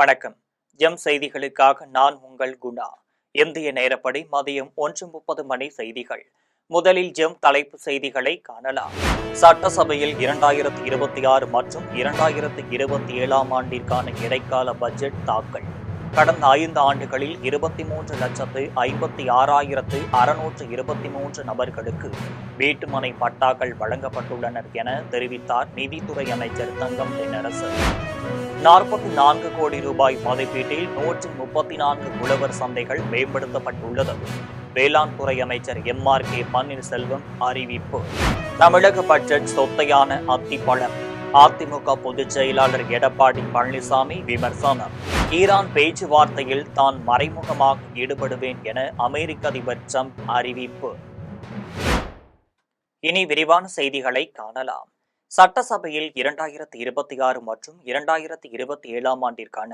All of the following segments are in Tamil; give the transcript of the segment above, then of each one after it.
வணக்கம். எம் செய்திகளுக்காக நான் உங்கள் குணா. இந்திய நேரப்படி மதியம் 1:30 மணி செய்திகள். முதலில் ஜெம் தலைப்பு செய்திகளை காணலாம். சட்டசபையில் 2026 மற்றும் 2027 ஆண்டிற்கான இடைக்கால பட்ஜெட் தாக்கல். கடந்த 5 ஆண்டுகளில் 23,56,623 நபர்களுக்கு வீட்டுமனை பட்டாக்கள் வழங்கப்பட்டுள்ளனர் என தெரிவித்தார் நிதித்துறை அமைச்சர் தங்கம் தென்னரசு. 44 கோடி ரூபாய் மதிப்பீட்டில் 134 உழவர் சந்தைகள் மேம்படுத்தப்பட்டுள்ளது. வேளாண் துறை அமைச்சர் MRK பன்னீர்செல்வம் அறிவிப்பு. தமிழக பட்ஜெட் சொத்தையான அத்திப்பழம். அதிமுக பொதுச் செயலாளர் எடப்பாடி பழனிசாமி விமர்சனம். ஈரான் பேச்சுவார்த்தையில் தான் மறைமுகமாக ஈடுபடுவேன் என அமெரிக்க அதிபர் ட்ரம்ப் அறிவிப்பு. இனி விரிவான செய்திகளை காணலாம். சட்டசபையில் 2026 மற்றும் 2027 ஆண்டிற்கான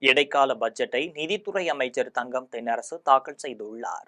இடைக்கால பட்ஜெட்டை நிதித்துறை அமைச்சர் தங்கம் தென்னரசு தாக்கல் செய்துள்ளார்.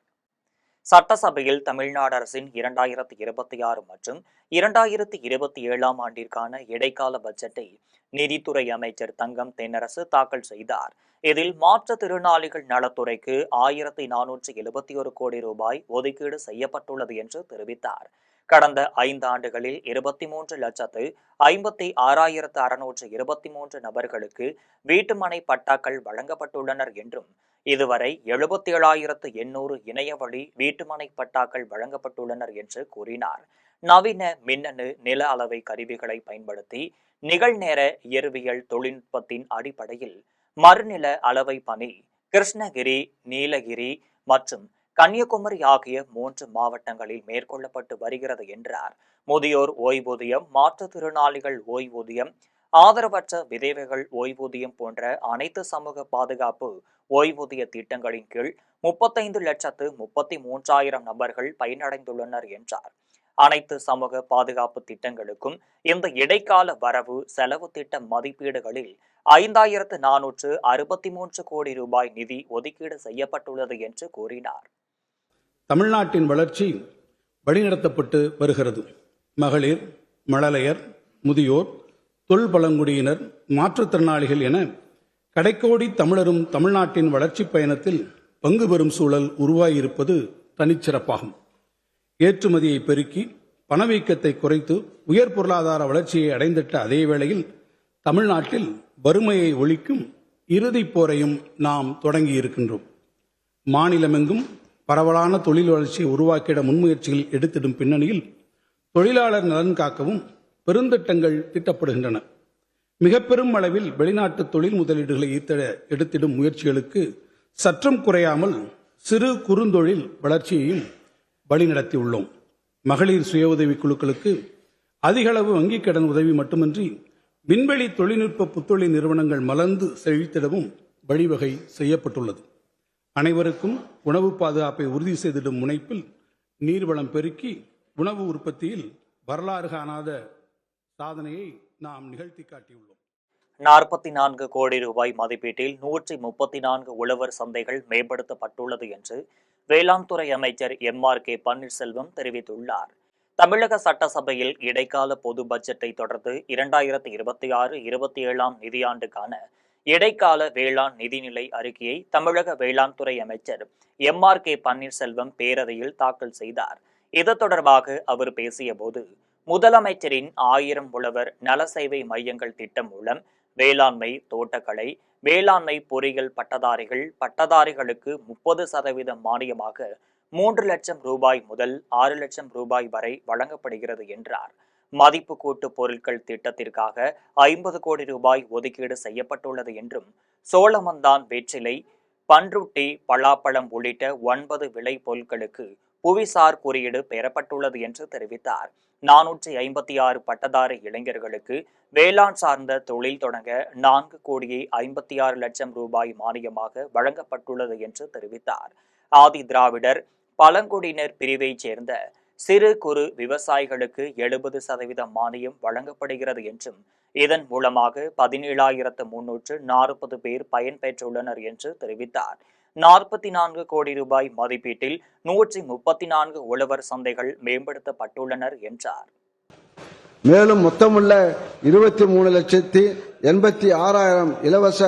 சட்டசபையில் தமிழ்நாடு அரசின் 2026 மற்றும் 2027 ஆண்டிற்கான இடைக்கால பட்ஜெட்டை நிதித்துறை அமைச்சர் தங்கம் தென்னரசு தாக்கல் செய்தார். இதில் மாற்றுத்திறனாளிகள் நலத்துறைக்கு 1471 கோடி ரூபாய் ஒதுக்கீடு செய்யப்பட்டுள்ளது என்று தெரிவித்தார். கடந்த 5 ஆண்டுகளில் 23,56,623 நபர்களுக்கு வீட்டுமனை பட்டாக்கள் வழங்கப்பட்டுள்ளனர் என்றும் இதுவரை 77,800 இணையவழி வீட்டுமனை பட்டாக்கள் வழங்கப்பட்டுள்ளனர் என்று கூறினார். நவீன மின்னணு நில அளவை கருவிகளை பயன்படுத்தி நிகழ்நேர இயற்பியல் தொழில்நுட்பத்தின் அடிப்படையில் மறுநில அளவை பணி கிருஷ்ணகிரி, நீலகிரி மற்றும் கன்னியாகுமரி ஆகிய 3 மாவட்டங்களில் மேற்கொள்ளப்பட்டு வருகிறது என்றார். முதியோர் ஓய்வூதியம், மாற்றுத்திறனாளிகள் ஓய்வூதியம், ஆதரவற்ற விதவைகள் ஓய்வூதியம் போன்ற அனைத்து சமூக பாதுகாப்பு ஓய்வூதிய திட்டங்களின் கீழ் 35,33,000 நபர்கள் பயனடைந்துள்ளனர் என்றார். அனைத்து சமூக பாதுகாப்பு திட்டங்களுக்கும் இந்த இடைக்கால வரவு செலவு திட்ட மதிப்பீடுகளில் 5,463 கோடி ரூபாய் நிதி ஒதுக்கீடு செய்யப்பட்டுள்ளது என்று கூறினார். தமிழ்நாட்டின் வளர்ச்சி வழிநடத்தப்பட்டு வருகிறது. மகளிர், மழலையர், முதியோர், தொல்பழங்குடியினர், மாற்றுத்திறனாளிகள் என கடைக்கோடி தமிழரும் தமிழ்நாட்டின் வளர்ச்சி பயணத்தில் பங்கு பெறும் சூழல் உருவாகியிருப்பது தனிச்சிறப்பாகும். ஏற்றுமதியை பெருக்கி பணவீக்கத்தை குறைத்து உயர் பொருளாதார வளர்ச்சியை அடைந்திட்ட அதே வேளையில் தமிழ்நாட்டில் வறுமையை ஒழிக்கும் இறுதிப் போரையும் நாம் தொடங்கியிருக்கின்றோம். மாநிலமெங்கும் பரவலான தொழில் வளர்ச்சியை உருவாக்கிட முன்முயற்சிகள் எடுத்திடும் பின்னணியில் தொழிலாளர் நலன் காக்கவும் பெருந்திட்டங்கள் தீட்டப்படுகின்றன. மிக பெரும் அளவில் வெளிநாட்டு தொழில் முதலீடுகளை ஈர்த்திட எடுத்திடும் முயற்சிகளுக்கு சற்றும் குறையாமல் சிறு குறுந்தொழில் வளர்ச்சியையும் வழிநடத்தியுள்ளோம். மகளிர் சுய உதவி குழுக்களுக்கு அதிகளவு வங்கிக் கடன் உதவி மட்டுமின்றி விண்வெளி தொழில்நுட்ப புத்தொழில் நிறுவனங்கள் மலர்ந்து செழித்திடவும் வழிவகை செய்யப்பட்டுள்ளது. அனைவருக்கும் உணவு பாதுகாப்பை உறுதி செய்திடும் முனைப்பில் நீர்வளம் பெருக்கி உணவு உற்பத்தியில் வரலாறு காணாத சாதனையை நாம் நிகழ்த்தி காட்டியுள்ளோம். 44 கோடி ரூபாய் மதிப்பீட்டில் 134 உழவர் சந்தைகள் மேம்படுத்தப்பட்டுள்ளது என்று வேளாண் துறை அமைச்சர் MRK பன்னீர்செல்வம் தெரிவித்துள்ளார். தமிழக சட்டசபையில் இடைக்கால பொது பட்ஜெட்டை தொடர்ந்து 2026-27 நிதியாண்டுக்கான இடைக்கால வேளாண் நிதிநிலை அறிக்கையை தமிழக வேளாண் துறை அமைச்சர் MRK பன்னீர்செல்வம் பேரவையில் தாக்கல் செய்தார். இது தொடர்பாக அவர் பேசிய போது, முதலமைச்சரின் 1000 உழவர் நல சேவை மையங்கள் திட்டம் மூலம் வேளாண்மை, தோட்டக்கலை, வேளாண்மை பொறியியல் பட்டதாரிகளுக்கு 30% மானியமாக 3 லட்சம் ரூபாய் முதல் 6 லட்சம் ரூபாய் வரை வழங்கப்படுகிறது என்றார். மதிப்பு கூட்டு பொருட்கள் திட்டத்திற்காக 50 கோடி ரூபாய் ஒதுக்கீடு செய்யப்பட்டுள்ளது என்றும், சோளமந்தான், வெற்றிலை, பன்ருட்டி, பலாப்பழம் உள்ளிட்ட 9 விளை பொருட்களுக்கு புவிசார் குறியீடு பெறப்பட்டுள்ளது என்று தெரிவித்தார். 456 பட்டதாரி இளைஞர்களுக்கு வேளாண் சார்ந்த தொழில் தொடங்க 4,56,00,000 ரூபாய் மானியமாக வழங்கப்பட்டுள்ளது என்று தெரிவித்தார். ஆதி திராவிடர் பழங்குடியினர் பிரிவைச் சேர்ந்த சிறு குறு விவசாயிகளுக்கு 70% மானியம் வழங்கப்படுகிறது என்றும், இதன் மூலமாக 17,340 பேர் பயன்பெற்றுள்ளனர் என்று தெரிவித்தார். 44 கோடி ரூபாய் மதிப்பீட்டில் 134 உழவர் சந்தைகள் மேம்படுத்தப்பட்டுள்ளனர் என்றார். மேலும் மொத்தமுள்ள 23,86,000 இலவச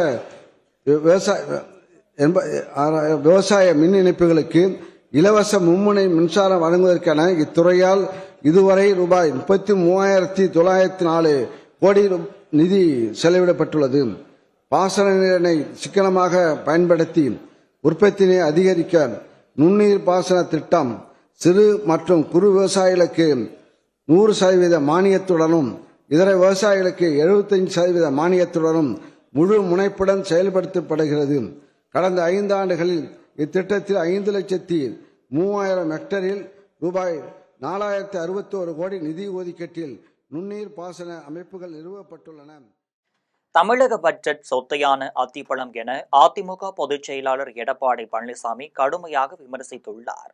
விவசாய மின் இணைப்புகளுக்கு இலவச மும்முனை மின்சாரம் வழங்குவதற்கான இத்துறையால் இதுவரை ரூபாய் 33,904 கோடி நிதி செலவிடப்பட்டுள்ளது. பாசன நீரினை சிக்கனமாக பயன்படுத்தி உற்பத்தியினை அதிகரிக்க நுண்ணீர் பாசன திட்டம் சிறு மற்றும் குறு விவசாயிகளுக்கு 100% மானியத்துடனும் இதர விவசாயிகளுக்கு 75% மானியத்துடனும் முழு முனைப்புடன் செயல்படுத்தப்படுகிறது. கடந்த 5 ஆண்டுகளில் இத்திட்டத்தில் 5,03,000 ஹெக்டரில் ரூபாய் 4,061 கோடி நிதி ஒதுக்கீட்டில் நுண்ணீர் பாசன அமைப்புகள் நிறுவப்பட்டுள்ளன. தமிழக பட்ஜெட் சொத்தையான அத்திப்பழம் என அதிமுக பொதுச் செயலாளர் எடப்பாடி பழனிசாமி கடுமையாக விமர்சித்துள்ளார்.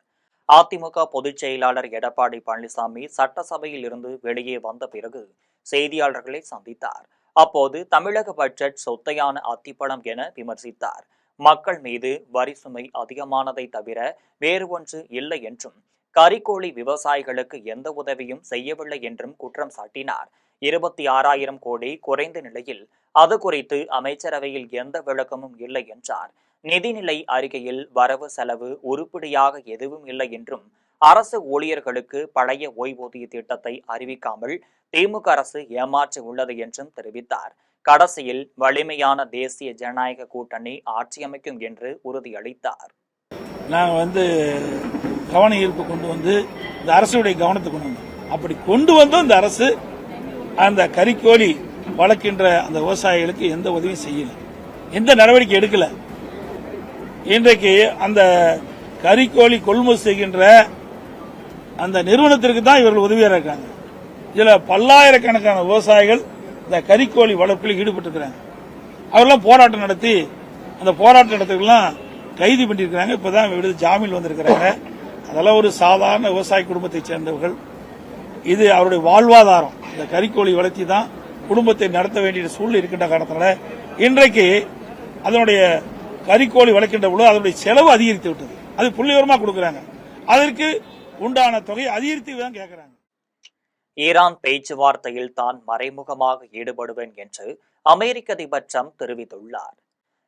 அதிமுக பொதுச் செயலாளர் எடப்பாடி பழனிசாமி சட்டசபையில் இருந்து வெளியே வந்த பிறகு செய்தியாளர்களை சந்தித்தார். அப்போது தமிழக பட்ஜெட் சொத்தையான அத்திப்பழம் என விமர்சித்தார். மக்கள் மீது வரி சுமை அதிகமானதை தவிர வேறு ஒன்று இல்லை என்றும், கறிக்கோழி விவசாயிகளுக்கு எந்த உதவியும் செய்யவில்லை என்றும் குற்றம் சாட்டினார். 26,000 கோடி குறைந்த நிலையில் அது குறித்து அமைச்சரவையில் எந்த விளக்கமும் இல்லை என்றார். நிதிநிலை அறிக்கையில் வரவு செலவு உருப்படியாக எதுவும் இல்லை என்றும், அரசு ஊழியர்களுக்கு பழைய ஓய்வூதிய திட்டத்தை அறிவிக்காமல் திமுக அரசு ஏமாற்றி உள்ளது என்றும் தெரிவித்தார். கடைசியில் வலிமையான தேசிய ஜனநாயக கூட்டணி ஆட்சி அமைக்கும் என்று உறுதியளித்தார். நாங்கள் கவன ஈர்ப்பு கொண்டு வந்து இந்த அரசுடைய கவனத்தை கொண்டு வந்தோம். அப்படி கொண்டு வந்தோம். இந்த அரசு அந்த கறிக்கோழி வளர்க்கின்ற அந்த விவசாயிகளுக்கு எந்த உதவியும் செய்யல, எந்த நடவடிக்கை எடுக்கல. இன்றைக்கு அந்த கறிக்கோழி கொள்முதல் செய்கின்ற அந்த நிறுவனத்திற்கு தான் இவர்கள் உதவியாக இருக்காங்க. இதுல பல்லாயிரக்கணக்கான விவசாயிகள் இந்த கறிக்கோழி வளர்ப்பில் ஈடுபட்டிருக்கிறாங்க. அவரெல்லாம் போராட்டம் நடத்தி அந்த போராட்ட இடத்துக்கெல்லாம் கைது பண்ணியிருக்கிறாங்க. இப்பதான் விடுதலை ஜாமீன் வந்திருக்கிறாங்க. அதெல்லாம் ஒரு சாதாரண விவசாய குடும்பத்தை சேர்ந்தவர்கள். இது அவருடைய வாழ்வாதாரம். இந்த கறிக்கோழி வளர்த்தி தான் குடும்பத்தை நடத்த வேண்டிய சூழ்நிலை இருக்கின்ற காரணத்தினால இன்றைக்கு அதனுடைய கறிக்கோழி வளர்க்கின்ற பொழுது அதனுடைய செலவு அதிகரித்து விட்டது. அது புள்ளிவிவரமா கொடுக்கறாங்க. அதற்கு உண்டான தொகையை அதிகரித்து தான் கேட்கிறாங்க. ஈரான் பேச்சுவார்த்தையில் தான் மறைமுகமாக ஈடுபடுவேன் என்று அமெரிக்க அதிபர் ட்ரம்ப் தெரிவித்துள்ளார்.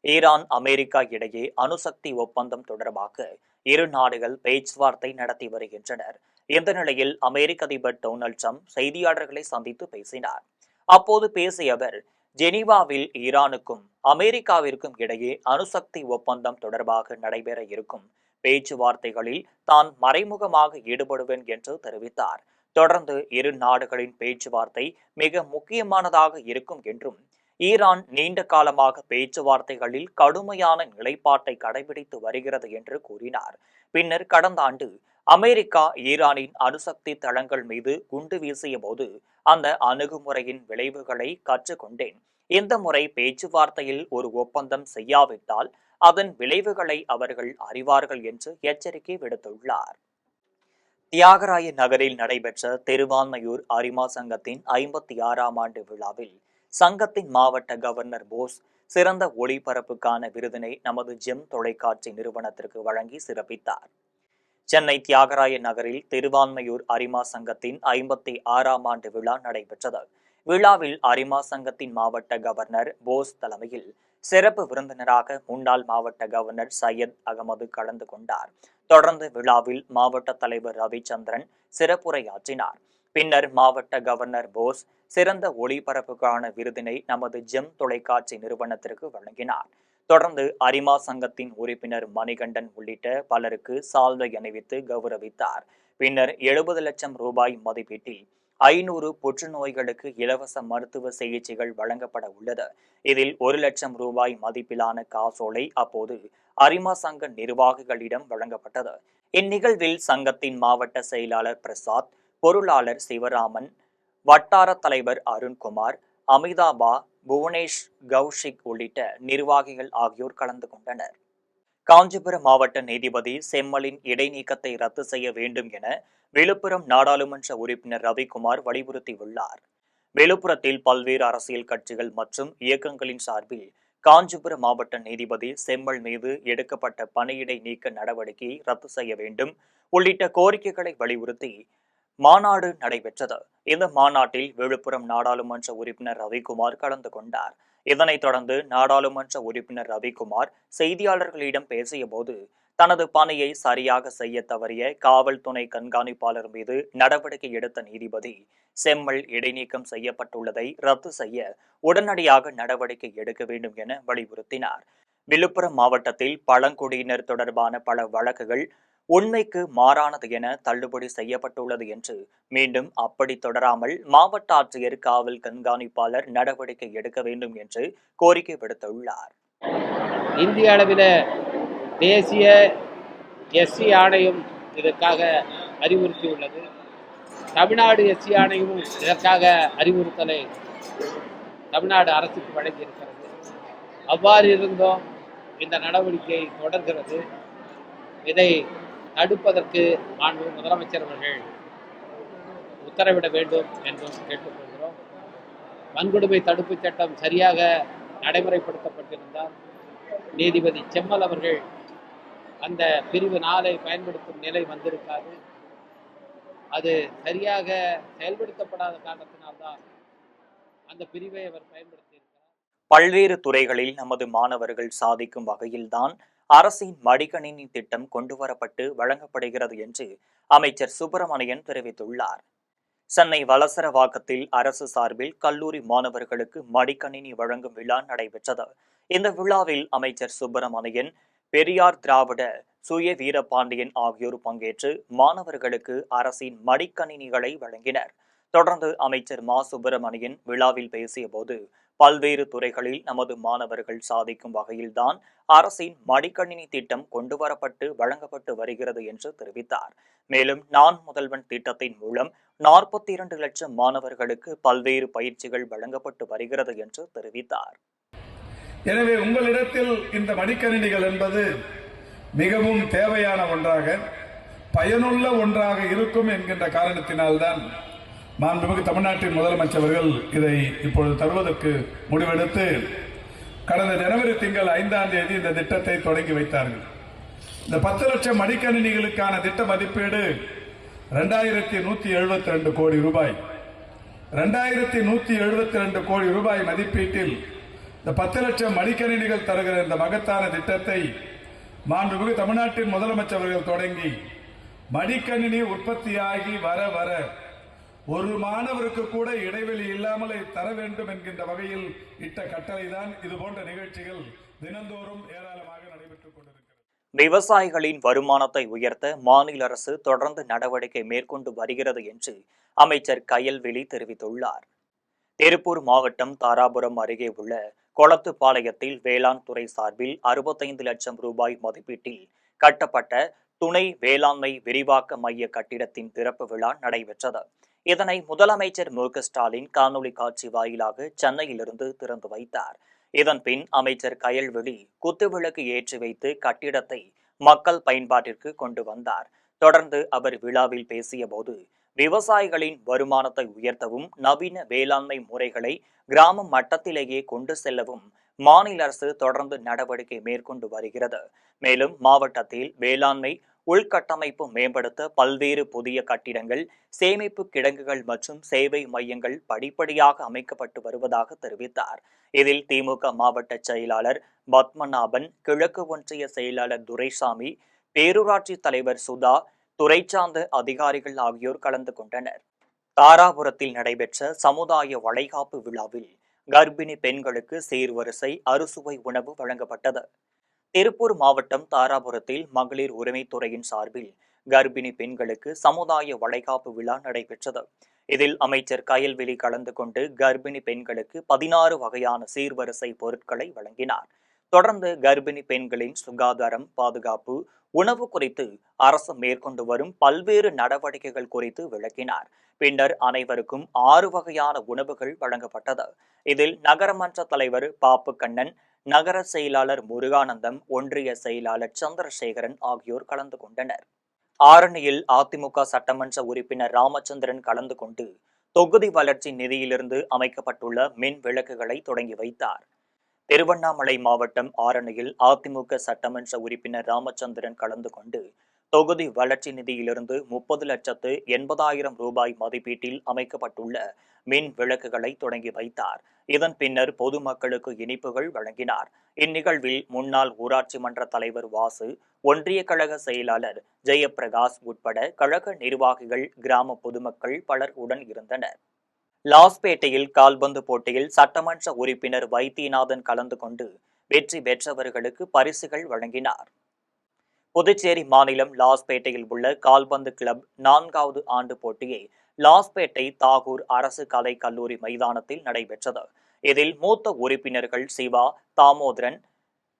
ஈரான் அமெரிக்கா இடையே அணுசக்தி ஒப்பந்தம் தொடர்பாக இரு நாடுகள் பேச்சுவார்த்தை நடத்தி வருகின்றனர். இந்த நிலையில் அமெரிக்க அதிபர் டொனால்டு ட்ரம்ப் செய்தியாளர்களை சந்தித்து பேசினார். அப்போது பேசிய அவர், ஜெனீவாவில் ஈரானுக்கும் அமெரிக்காவிற்கும் இடையே அணுசக்தி ஒப்பந்தம் தொடர்பாக நடைபெற இருக்கும் பேச்சுவார்த்தைகளில் தான் மறைமுகமாக ஈடுபடுவேன் என்று தெரிவித்தார். தொடர்ந்து இரு நாடுகளின் பேச்சுவார்த்தை மிக முக்கியமானதாக இருக்கும் என்றும், ஈரான் நீண்ட காலமாக பேச்சுவார்த்தைகளில் கடுமையான நிலைப்பாட்டை கடைபிடித்து வருகிறது என்று கூறினார். பின்னர் கடந்த ஆண்டு அமெரிக்கா ஈரானின் அணுசக்தி தளங்கள் மீது குண்டு வீசிய போது அந்த அணுகுமுறையின் விளைவுகளை கற்றுக்கொண்டேன். இந்த முறை பேச்சுவார்த்தையில் ஒரு ஒப்பந்தம் செய்யாவிட்டால் அதன் விளைவுகளை அவர்கள் அறிவார்கள் என்று எச்சரிக்கை விடுத்துள்ளார். தியாகராய நகரில் நடைபெற்ற திருவான்மையூர் அரிமா சங்கத்தின் 56ஆம் ஆண்டு விழாவில் சங்கத்தின் மாவட்ட கவர்னர் போஸ் சிறந்த ஒளிபரப்புக்கான விருதினை நமது ஜெம் தொலைக்காட்சி நிறுவனத்திற்கு வழங்கி சிறப்பித்தார். சென்னை தியாகராய நகரில் திருவான்மையூர் அரிமா சங்கத்தின் 56ஆம் ஆண்டு விழா நடைபெற்றது. விழாவில் அரிமா சங்கத்தின் மாவட்ட கவர்னர் போஸ் தலைமையில் சிறப்பு விருந்தினராக முன்னாள் மாவட்ட கவர்னர் சையத் அகமது கலந்து கொண்டார். தொடர்ந்து விழாவில் மாவட்ட தலைவர் ரவிச்சந்திரன் சிறப்புரையாற்றினார். பின்னர் மாவட்ட கவர்னர் போஸ் சிறந்த ஒளிபரப்புக்கான விருதினை நமது ஜெம் தொலைக்காட்சி நிறுவனத்திற்கு வழங்கினார். தொடர்ந்து அரிமா சங்கத்தின் உறுப்பினர் மணிகண்டன் உள்ளிட்ட பலருக்கு சால்வை அணிவித்து கௌரவித்தார். பின்னர் 70 லட்சம் ரூபாய் மதிப்பீட்டில் 500 புற்றுநோய்களுக்கு இலவச மருத்துவ சிகிச்சைகள் வழங்கப்பட உள்ளது. இதில் 1 லட்சம் ரூபாய் மதிப்பிலான காசோலை அப்போது அரிமா சங்க நிர்வாகிகளிடம் வழங்கப்பட்டது. இந்நிகழ்வில் சங்கத்தின் மாவட்ட செயலாளர் பிரசாத், பொருளாளர் சிவராமன், வட்டார தலைவர் அருண்குமார், அமிதாபா, புவனேஷ், கௌஷிக் உள்ளிட்ட நிர்வாகிகள் ஆகியோர் கலந்து கொண்டனர். காஞ்சிபுரம் மாவட்ட நீதிபதி செம்மலின் இடைநீக்கத்தை ரத்து செய்ய வேண்டும் என விழுப்புரம் நாடாளுமன்ற உறுப்பினர் ரவிக்குமார் வலியுறுத்தியுள்ளார். விழுப்புரத்தில் பல்வேறு அரசியல் கட்சிகள் மற்றும் இயக்கங்களின் சார்பில் காஞ்சிபுரம் மாவட்ட நீதிபதி செம்மல் மீது எடுக்கப்பட்ட பணியிடை நீக்க நடவடிக்கையை ரத்து செய்ய வேண்டும் உள்ளிட்ட கோரிக்கைகளை வலியுறுத்தி மாநாடு நடைபெற்றது. இந்த மாநாட்டில் விழுப்புரம் நாடாளுமன்ற உறுப்பினர் ரவிக்குமார் கலந்து கொண்டார். இதனைத் தொடர்ந்து நாடாளுமன்ற உறுப்பினர் ரவிக்குமார் செய்தியாளர்களிடம் பேசியபோது தனது பணியை சரியாக செய்ய தவறிய காவல் துணை கண்காணிப்பாளர் மீது நடவடிக்கை எடுத்த நீதிபதி செம்மல் இடைநீக்கம் செய்யப்பட்டுள்ளதை ரத்து செய்ய உடனடியாக நடவடிக்கை எடுக்க வேண்டும் என வலியுறுத்தினார். விழுப்புரம் மாவட்டத்தில் பழங்குடியினர் தொடர்பான பல வழக்குகள் உண்மைக்கு மாறானது என தள்ளுபடி செய்யப்பட்டுள்ளது என்று மீண்டும் அப்படி தொடராமல் மாவட்ட ஆட்சியர் காவல் கண்காணிப்பாளர் நடவடிக்கை எடுக்க வேண்டும் என்று கோரிக்கை விடுத்துள்ளார். இந்திய அளவில் தேசிய எஸ்சி ஆணையம் இதற்காக அறிவுறுத்தியுள்ளது. தமிழ்நாடு எஸ்சி ஆணையமும் இதற்காக அறிவுறுத்தலை தமிழ்நாடு அரசுக்கு வழங்கியிருக்கிறது. அவ்வாறு இருந்தும் இந்த நடவடிக்கை தொடர்கிறது. இதை தடுப்பதற்கு மாண்புமிகு முதலமைச்சர் அவர்கள் உத்தரவிட வேண்டும் என்றும் கேட்டுக்கொள்கிறோம். வன்கொடுமை தடுப்புச் சட்டம் சரியாக நடைமுறைப்படுத்தப்பட்டிருந்தால் நீதிபதி செம்மல் அவர்கள் அந்த பிரிவு 4 பயன்படுத்தும் நிலை வந்திருக்காது. அது சரியாக செயல்படுத்தப்படாத காரணத்தினால்தான் அந்த பிரிவை அவர் பயன்படுத்தியிருக்கிறார். பல்வேறு துறைகளில் நமது மாணவர்கள் சாதிக்கும் வகையில்தான் அரசின் மடிக்கணினி திட்டம் கொண்டுவரப்பட்டு வழங்கப்படுகிறது என்று அமைச்சர் சுப்பிரமணியன் தெரிவித்துள்ளார். சென்னை வலசரவாக்கத்தில் அரசு சார்பில் கல்லூரி மாணவர்களுக்கு மடிக்கணினி வழங்கும் விழா நடைபெற்றது. இந்த விழாவில் அமைச்சர் சுப்பிரமணியன், பெரியார் திராவிட, சுய வீரபாண்டியன் ஆகியோர் பங்கேற்று மாணவர்களுக்கு அரசின் மடிக்கணினிகளை வழங்கினர். தொடர்ந்து அமைச்சர் மா சுப்பிரமணியன் விழாவில் பேசியபோது பல்வேறு துறைகளில் நமது மாணவர்கள் சாதிக்கும் வகையில்தான் அரசின் மடிக்கணினி திட்டம் கொண்டுவரப்பட்டு வழங்கப்பட்டு வருகிறது என்று தெரிவித்தார். மேலும் நான் முதல்வன் திட்டத்தின் மூலம் 42 லட்சம் மாணவர்களுக்கு பல்வேறு பயிற்சிகள் வழங்கப்பட்டு வருகிறது என்று தெரிவித்தார். எனவே உங்களிடத்தில் இந்த மடிக்கணினிகள் என்பது மிகவும் தேவையான ஒன்றாக, பயனுள்ள ஒன்றாக இருக்கும் என்கின்ற காரணத்தினால்தான் மாண்புமிகு தமிழ்நாட்டின் முதலமைச்சர் அவர்கள் இதை இப்பொழுது தருவதற்கு முடிவெடுத்து கடந்த ஜனவரி திங்கள் 5ஆம் தேதி இந்த திட்டத்தை தொடங்கி வைத்தார்கள். இந்த 10 லட்சம் மடிக்கணினிகளுக்கான திட்ட மதிப்பீடு 2172 கோடி ரூபாய். 2172 கோடி ரூபாய் மதிப்பீட்டில் இந்த 10 லட்சம் மடிக்கணினிகள் தருகிற இந்த மகத்தான திட்டத்தை மாண்புமிகு தமிழ்நாட்டின் முதலமைச்சர் அவர்கள் தொடங்கி மடிக்கணினி உற்பத்தியாகி வர வர ஒரு மாணவருக்கு கூட இடைவெளி இல்லாமல் தர வேண்டும் என்கின்ற வகையில் இட்ட கட்டளைதான். இது போன்ற நிகழ்ச்சிகள் தினந்தோறும் ஏராளமாக நடைபெற்றுக் கொண்டிருக்கிறது. விவசாயிகளின் வருமானத்தை உயர்த்த மாநில அரசு தொடர்ந்து நடவடிக்கை மேற்கொண்டு வருகிறது என்று அமைச்சர் கயல்விழி தெரிவித்துள்ளார். திருப்பூர் மாவட்டம் தாராபுரம் அருகே உள்ள கொளத்துப்பாளையத்தில் வேளாண் துறை சார்பில் 65 லட்சம் ரூபாய் மதிப்பீட்டில் கட்டப்பட்ட துணை வேளாண்மை விரிவாக்க மைய கட்டிடத்தின் திறப்பு விழா நடைபெற்றது. இதனை முதலமைச்சர் மு.க.ஸ்டாலின் காணொலி காட்சி வாயிலாக சென்னையிலிருந்து திறந்து வைத்தார். இதன் பின் அமைச்சர் கயல்விழி குத்துவிளக்கு ஏற்றி வைத்து கட்டிடத்தை மக்கள் பயன்பாட்டிற்கு கொண்டு வந்தார். தொடர்ந்து அவர் விழாவில் பேசியபோது விவசாயிகளின் வருமானத்தை உயர்த்தவும் நவீன வேளாண்மை முறைகளை கிராம மட்டத்திலேயே கொண்டு செல்லவும் மாநில அரசு தொடர்ந்து நடவடிக்கை மேற்கொண்டு வருகிறது. மேலும் மாவட்டத்தில் வேளாண்மை உள்கட்டமைப்பு மேம்படுத்த பல்வேறு புதிய கட்டிடங்கள், சேமிப்பு கிடங்குகள் மற்றும் சேவை மையங்கள் படிப்படியாக அமைக்கப்பட்டு வருவதாக தெரிவித்தார். இதில் திமுக மாவட்ட செயலாளர் பத்மநாபன், கிழக்கு ஒன்றிய செயலாளர் துரைசாமி, பேரூராட்சி தலைவர் சுதா, துறை சார்ந்த அதிகாரிகள் ஆகியோர் கலந்து கொண்டனர். தாராபுரத்தில் நடைபெற்ற சமுதாய வளைகாப்பு விழாவில் கர்ப்பிணி பெண்களுக்கு சீர்வரிசை அறுசுவை உணவு வழங்கப்பட்டது. திருப்பூர் மாவட்டம் தாராபுரத்தில் மகளிர் உரிமைத்துறையின் சார்பில் கர்ப்பிணி பெண்களுக்கு சமுதாய வளைகாப்பு விழா நடைபெற்றது. இதில் அமைச்சர் கயல்விழி கலந்து கொண்டு கர்ப்பிணி பெண்களுக்கு 16 வகையான சீர்வரிசை பொருட்களை வழங்கினார். தொடர்ந்து கர்ப்பிணி பெண்களின் சுகாதாரம், பாதுகாப்பு, உணவு குறித்து அரசு மேற்கொண்டு வரும் பல்வேறு நடவடிக்கைகள் குறித்து விளக்கினார். பின்னர் அனைவருக்கும் 6 வகையான உணவுகள் வழங்கப்பட்டது. இதில் நகரமன்ற தலைவர் பாப்பு கண்ணன், நகர செயலாளர் முருகானந்தம், ஒன்றிய செயலாளர் சந்திரசேகரன் ஆகியோர் கலந்து கொண்டனர். ஆரணியில் அதிமுக சட்டமன்ற உறுப்பினர் ராமச்சந்திரன் கலந்து கொண்டு தொகுதி வளர்ச்சி நிதியிலிருந்து அமைக்கப்பட்டுள்ள மின் விளக்குகளை தொடங்கி வைத்தார். திருவண்ணாமலை மாவட்டம் ஆரணியில் அதிமுக சட்டமன்ற உறுப்பினர் ராமச்சந்திரன் கலந்து கொண்டு தொகுதி வளர்ச்சி நிதியிலிருந்து 30,80,000 ரூபாய் மதிப்பீட்டில் அமைக்கப்பட்டுள்ள மின் விளக்குகளை தொடங்கி வைத்தார். இதன் பின்னர் பொதுமக்களுக்கு இனிப்புகள் வழங்கினார். இந்நிகழ்வில் முன்னாள் ஊராட்சி மன்ற தலைவர் வாசு, ஒன்றிய கழக செயலாளர் ஜெயபிரகாஷ் உட்பட கழக நிர்வாகிகள், கிராம பொதுமக்கள் பலர் உடன் இருந்தனர். லாஸ்பேட்டையில் கால்பந்து போட்டியில் சட்டமன்ற உறுப்பினர் வைத்தியநாதன் கலந்து கொண்டு வெற்றி பெற்றவர்களுக்கு பரிசுகள் வழங்கினார். புதுச்சேரி மாநிலம் லாஸ்பேட்டையில் உள்ள கால்பந்து கிளப் 4வது ஆண்டு போட்டியை லாஸ்பேட்டை தாகூர் அரசு கலை கல்லூரி மைதானத்தில் நடைபெற்றது. இதில் மூத்த உறுப்பினர்கள் சிவா, தாமோதரன்,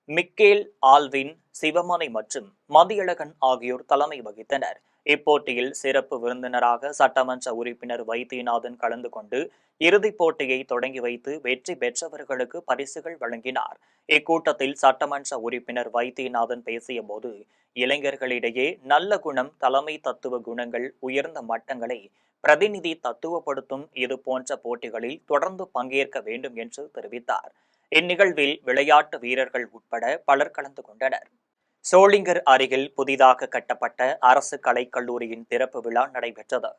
மிக்கேல், ஆல்வின், சிவமணி மற்றும் மதியழகன் ஆகியோர் தலைமை வகித்தனர். இப்போட்டியில் சிறப்பு விருந்தினராக சட்டமன்ற உறுப்பினர் வைத்தியநாதன் கலந்து கொண்டு இறுதிப் போட்டியை தொடங்கி வைத்து வெற்றி பெற்றவர்களுக்கு பரிசுகள் வழங்கினார். இக்கூட்டத்தில் சட்டமன்ற உறுப்பினர் வைத்தியநாதன் பேசிய போது, இளைஞர்களிடையே நல்ல குணம், தலைமை தத்துவ குணங்கள், உயர்ந்த மட்டங்களை பிரதிநிதி தத்துவப்படுத்தும் இது போன்ற போட்டிகளில் தொடர்ந்து பங்கேற்க வேண்டும் என்று தெரிவித்தார். இந்நிகழ்வில் விளையாட்டு வீரர்கள் உட்பட பலர் கலந்து கொண்டனர். சோளிங்கர் அருகில் புதிதாக கட்டப்பட்ட அரசு கலைக்கல்லூரியின் திறப்பு விழா நடைபெற்றது.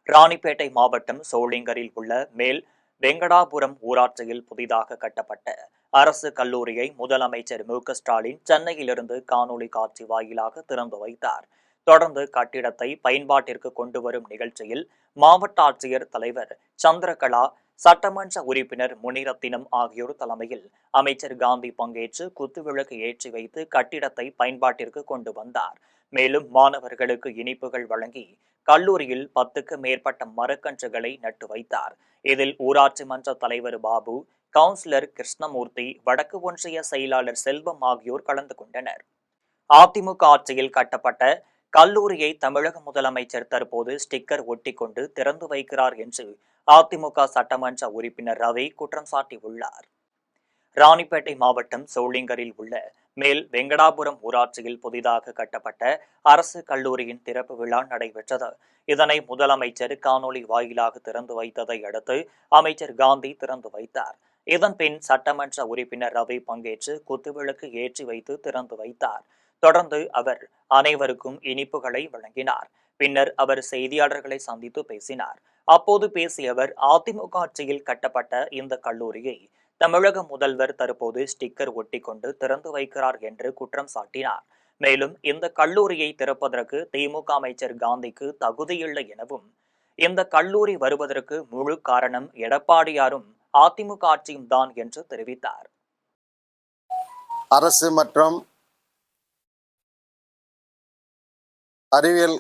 ராணிப்பேட்டை மாவட்டம் சோளிங்கரில் உள்ள மேல் வெங்கடாபுரம் ஊராட்சியில் புதிதாக கட்டப்பட்ட அரசு கல்லூரியை முதலமைச்சர் மு.க.ஸ்டாலின் சென்னையிலிருந்து காணொலி காட்சி வாயிலாக திறந்து வைத்தார். தொடர்ந்து கட்டிடத்தை பயன்பாட்டிற்கு கொண்டு வரும் நிகழ்ச்சியில் மாவட்ட ஆட்சியர் தலைவர் சந்திரகலா, சட்டமன்ற உறுப்பினர் முனிரத்தினம் ஆகியோர் தலைமையில் அமைச்சர் காந்தி பங்கேற்று குத்துவிளக்கு ஏற்றி வைத்து கட்டிடத்தை பயன்பாட்டிற்கு கொண்டு வந்தார். மேலும் மாணவர்களுக்கு இனிப்புகள் வழங்கி கல்லூரியில் 10க்கு மேற்பட்ட மரக்கன்றுகளை நட்டு வைத்தார். இதில் ஊராட்சி மன்ற தலைவர் பாபு, கவுன்சிலர் கிருஷ்ணமூர்த்தி, வடக்கு ஒன்றிய செயலாளர் செல்வம் ஆகியோர் கலந்து கொண்டனர். அதிமுக ஆட்சியில் கட்டப்பட்ட கல்லூரியை தமிழக முதலமைச்சர் தற்போது ஸ்டிக்கர் ஒட்டிக்கொண்டு திறந்து வைக்கிறார் என்று அதிமுக சட்டமன்ற உறுப்பினர் ரவி குற்றம் சாட்டியுள்ளார். ராணிப்பேட்டை மாவட்டம் சோளிங்கரில் உள்ள மேல் வெங்கடாபுரம் ஊராட்சியில் புதிதாக கட்டப்பட்ட அரசு கல்லூரியின் திறப்பு விழா நடைபெற்றது. இதனை முதலமைச்சர் காணொலி வாயிலாக திறந்து வைத்ததை அடுத்து அமைச்சர் காந்தி திறந்து வைத்தார். இதன் பின் சட்டமன்ற உறுப்பினர் ரவி பங்கேற்று குத்துவிளக்கு ஏற்றி வைத்து திறந்து வைத்தார். தொடர்ந்து அவர் அனைவருக்கும் இனிப்புகளை வழங்கினார். பின்னர் அவர் செய்தியாளர்களை சந்தித்து பேசினார். அப்போது பேசிய அவர், அதிமுக ஆட்சியில் கட்டப்பட்ட இந்த கல்லூரியை தமிழக முதல்வர் தற்போது ஸ்டிக்கர் ஒட்டிக்கொண்டு திறந்து வைக்கிறார் என்று குற்றம் சாட்டினார். மேலும் இந்த கல்லூரியை திறப்பதற்கு திமுக அமைச்சர் காந்திக்கு தகுதியில்லை எனவும், இந்த கல்லூரி வருவதற்கு முழு காரணம் எடப்பாடியாரும் அதிமுக ஆட்சியும் தான் என்று தெரிவித்தார். அரசு மற்றும்